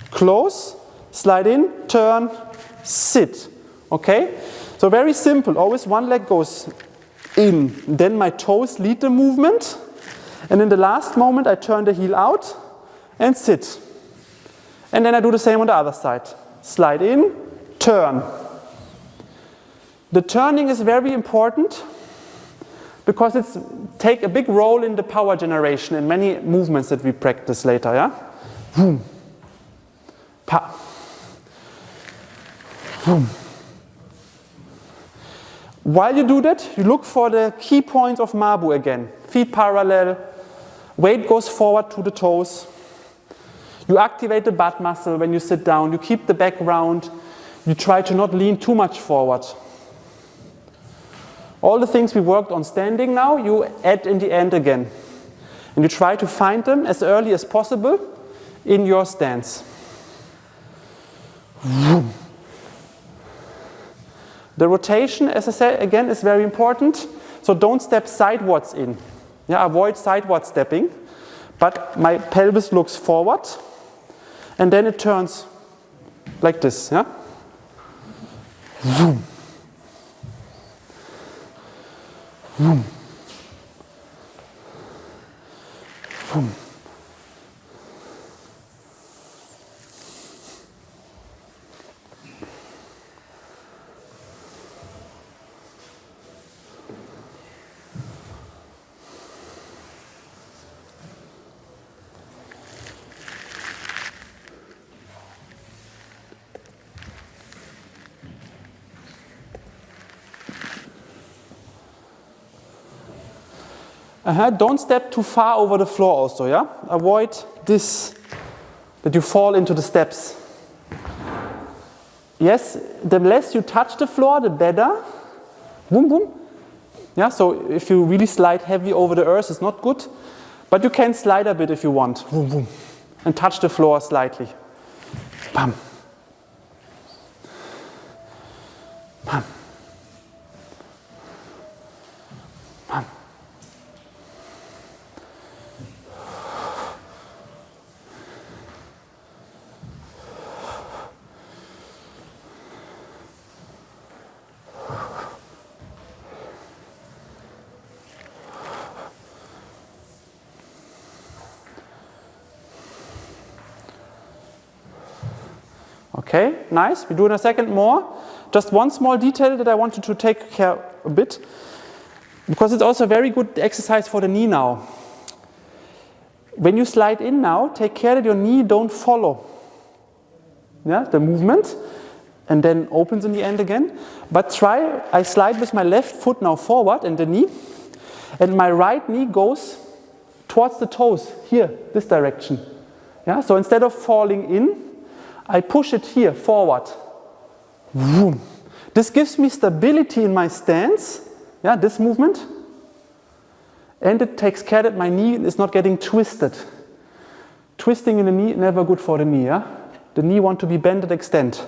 Close, slide in, turn, sit. Okay? So very simple, always one leg goes in, then my toes lead the movement, and in the last moment I turn the heel out and sit. And then I do the same on the other side. Slide in, turn. The turning is very important because it's take a big role in the power generation in many movements that we practice later, yeah? Boom. Pa. Boom. While you do that, you look for the key points of Mabu again. Feet parallel, weight goes forward to the toes. You activate the butt muscle when you sit down. You keep the back round. You try to not lean too much forward. All the things we worked on standing now, you add in the end again. And you try to find them as early as possible in your stance. The rotation, as I said, again, is very important. So don't step sidewards in. Yeah, avoid sideways stepping. But my pelvis looks forward. And then it turns like this. Yeah? Vroom. Vroom. Vroom. Don't step too far over the floor also, yeah? Avoid this, that you fall into the steps. Yes, the less you touch the floor, the better. Boom, boom. Yeah, so if you really slide heavy over the earth, it's not good. But you can slide a bit if you want. Boom, boom. And touch the floor slightly. Bam. Bam. Bam. Okay, nice. We do in a second more. Just one small detail that I wanted to take care a bit, because it's also a very good exercise for the knee now. When you slide in now, take care that your knee don't follow, yeah, the movement, and then opens in the end again. But try, I slide with my left foot now forward and the knee, and my right knee goes towards the toes, here, this direction. Yeah, so instead of falling in, I push it here, forward. Vroom. This gives me stability in my stance, yeah, this movement. And it takes care that my knee is not getting twisted. Twisting in the knee, never good for the knee, yeah? The knee wants to be bent and extend.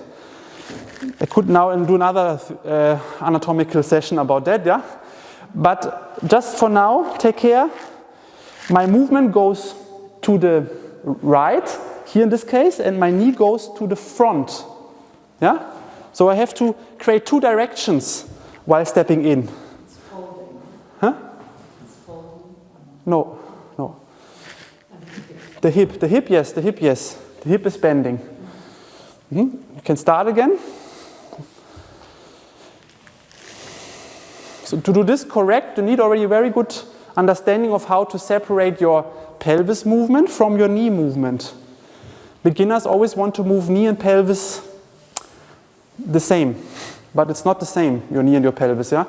I could now do another anatomical session about that, yeah? But just for now, take care. My movement goes to the right, here in this case, and my knee goes to the front. Yeah? So I have to create two directions while stepping in. It's folding. Huh? It's folding. No, no. The hip, yes, the hip is bending. You can start again. So to do this correct, you need already a very good understanding of how to separate your pelvis movement from your knee movement. Beginners always want to move knee and pelvis the same, but it's not the same, your knee and your pelvis, yeah?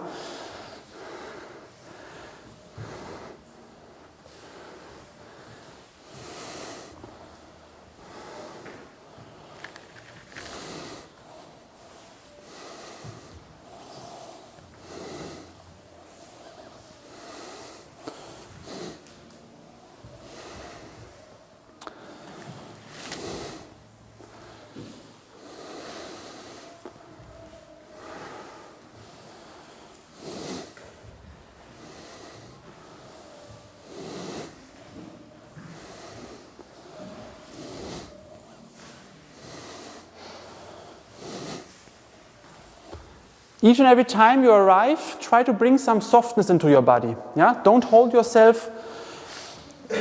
Each and every time you arrive, try to bring some softness into your body. Yeah? Don't hold yourself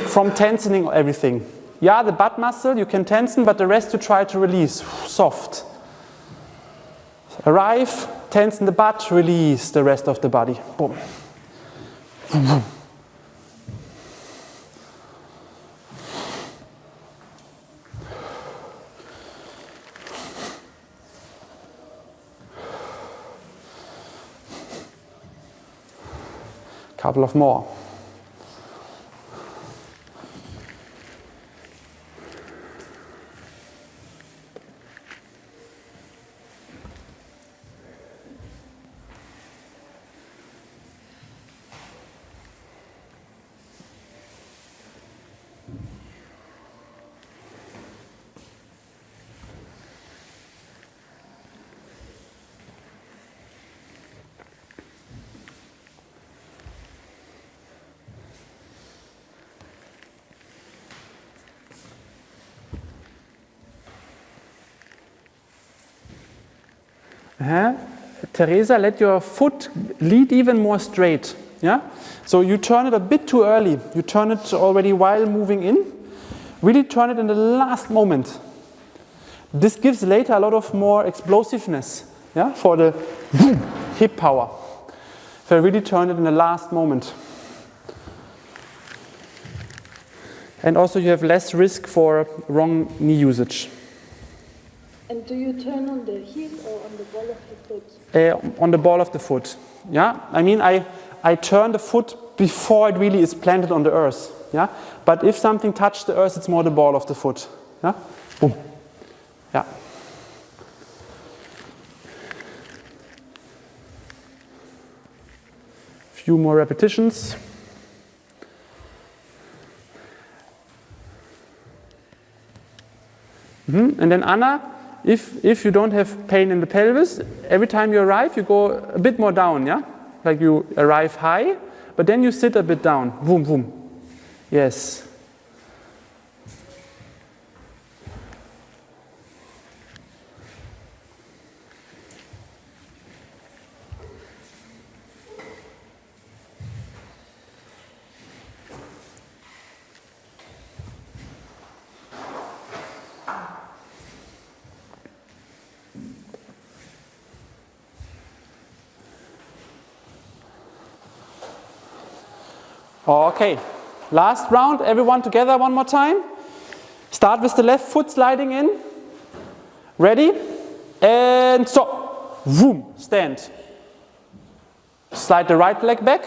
from tensioning everything. Yeah, the butt muscle you can tension, but the rest you try to release. Soft. Arrive, tense in the butt, release the rest of the body. Boom. Couple of more. Teresa, let your foot lead even more straight. Yeah? So you turn it a bit too early. You turn it already while moving in. Really turn it in the last moment. This gives later a lot of more explosiveness, yeah, for the hip power. So really turn it in the last moment. And also you have less risk for wrong knee usage. And do you turn on the heel or on the ball of the foot? On the ball of the foot. Yeah, I mean I turn the foot before it really is planted on the earth. Yeah, but if something touched the earth, it's more the ball of the foot. Yeah, boom. Yeah. Few more repetitions. And then Anna, if you don't have pain in the pelvis, every time you arrive, you go a bit more down, yeah? Like you arrive high, but then you sit a bit down. Boom, boom. Yes. Okay, last round, everyone together one more time. Start with the left foot sliding in. Ready? And so, boom, stand. Slide the right leg back.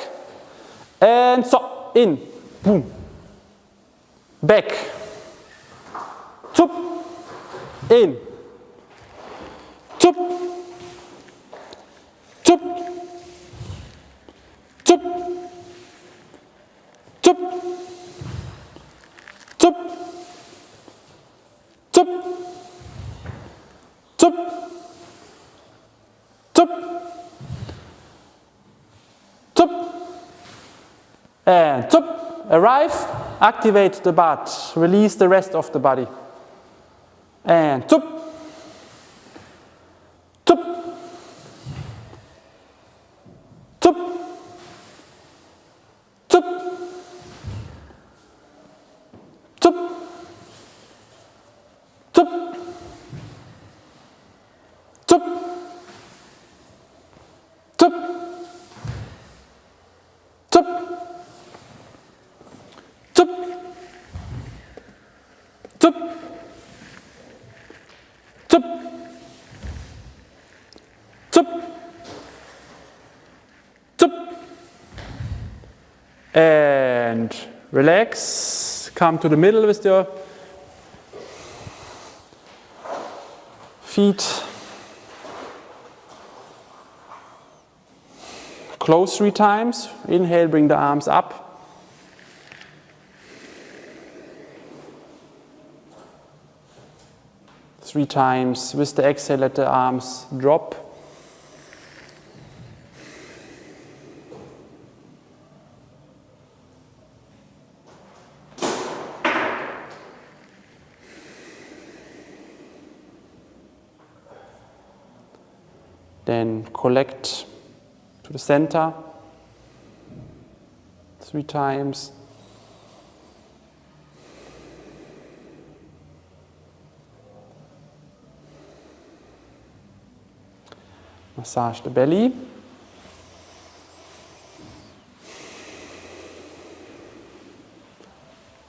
And so, in, boom. Back. Tup, in. Tup, tup, tup. Tup, tup, tup, tup, tup, tup, and tup. Arrive, activate the butt, release the rest of the body. And tup, tup, tup, tup. Tup, tup, tup, tup, tup, tup, tup, tup, tup, tup, and relax. Come to the middle with your feet. Close 3 times. Inhale, bring the arms up. Three times. With the exhale, let the arms drop. Then collect to the center 3 times. Massage the belly.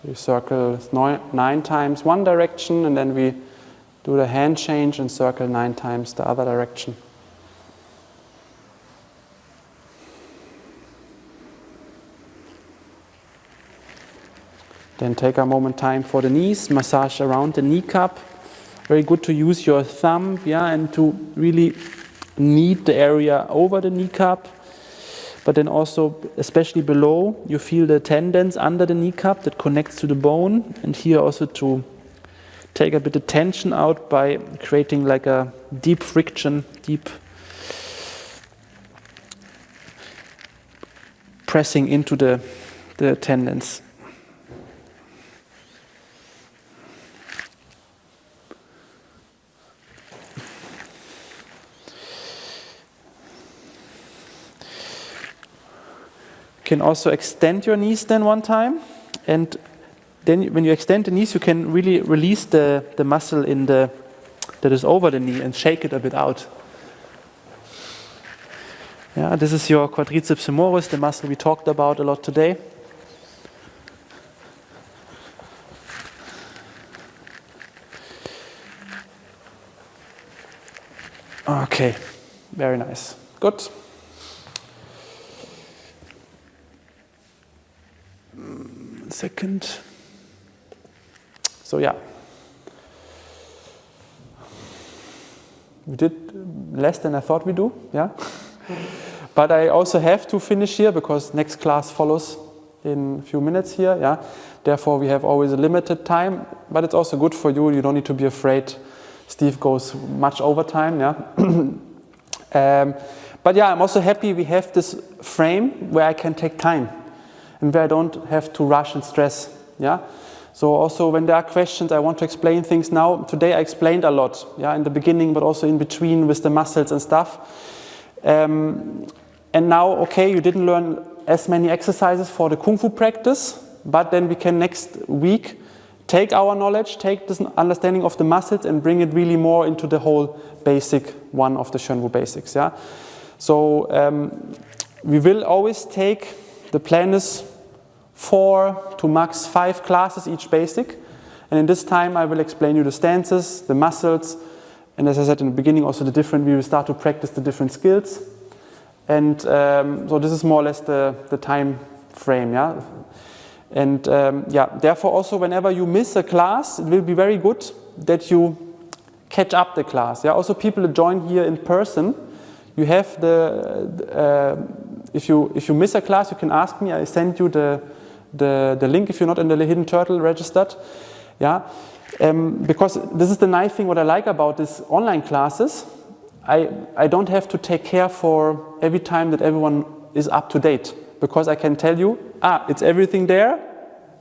We circle 9 times one direction, and then we do the hand change and circle 9 times the other direction. Then take a moment time for the knees, massage around the kneecap. Very good to use your thumb, and to really knead the area over the kneecap. But then also, especially below, you feel the tendons under the kneecap that connects to the bone. And here also to take a bit of tension out by creating like a deep friction, deep pressing into the tendons. You can also extend your knees then one time, and then when you extend the knees you can really release the muscle that is over the knee and shake it a bit out. Yeah, this is your quadriceps femoris, the muscle we talked about a lot today. Okay, very nice. Good. Second. So yeah, we did less than I thought we do, yeah. But I also have to finish here because next class follows in a few minutes here, yeah. Therefore we have always a limited time, but it's also good for you. You don't need to be afraid Steve goes much over time, yeah. But yeah, I'm also happy we have this frame where I can take time and where I don't have to rush and stress, yeah. So also when there are questions, I want to explain things now. Today I explained a lot, yeah, in the beginning, but also in between with the muscles and stuff. And now, okay, you didn't learn as many exercises for the Kung Fu practice, but then we can next week take our knowledge, take this understanding of the muscles and bring it really more into the whole basic one of the Gong Fu Basics, yeah. So we will always take, the plan is 4 to max 5 classes each basic, and in this time I will explain you the stances, the muscles, and as I said in the beginning also we will start to practice the different skills, and so this is more or less the time frame, yeah. And therefore also whenever you miss a class, it will be very good that you catch up the class, yeah. Also people that join here in person, you have if you miss a class, you can ask me. I send you the link if you're not in the Hidden Turtle registered. Yeah, because this is the nice thing what I like about these online classes. I don't have to take care for every time that everyone is up to date, because I can tell you, it's everything there,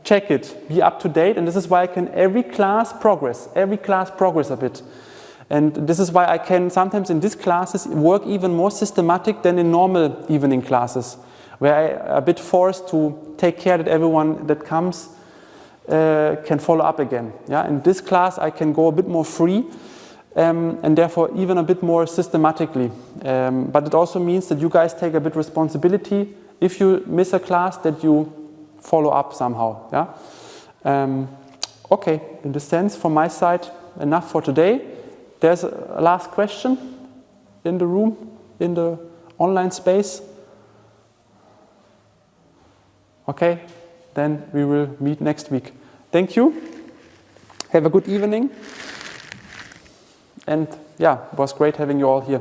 check it, be up to date, and this is why I can every class progress a bit. And this is why I can sometimes in these classes work even more systematic than in normal evening classes, where I'm a bit forced to take care that everyone that comes can follow up again. Yeah? In this class I can go a bit more free and therefore even a bit more systematically. But it also means that you guys take a bit responsibility. If you miss a class, that you follow up somehow. Yeah? Okay, in this sense, from my side, enough for today. There's a last question in the room, in the online space. Okay, then we will meet next week. Thank you. Have a good evening. And yeah, it was great having you all here.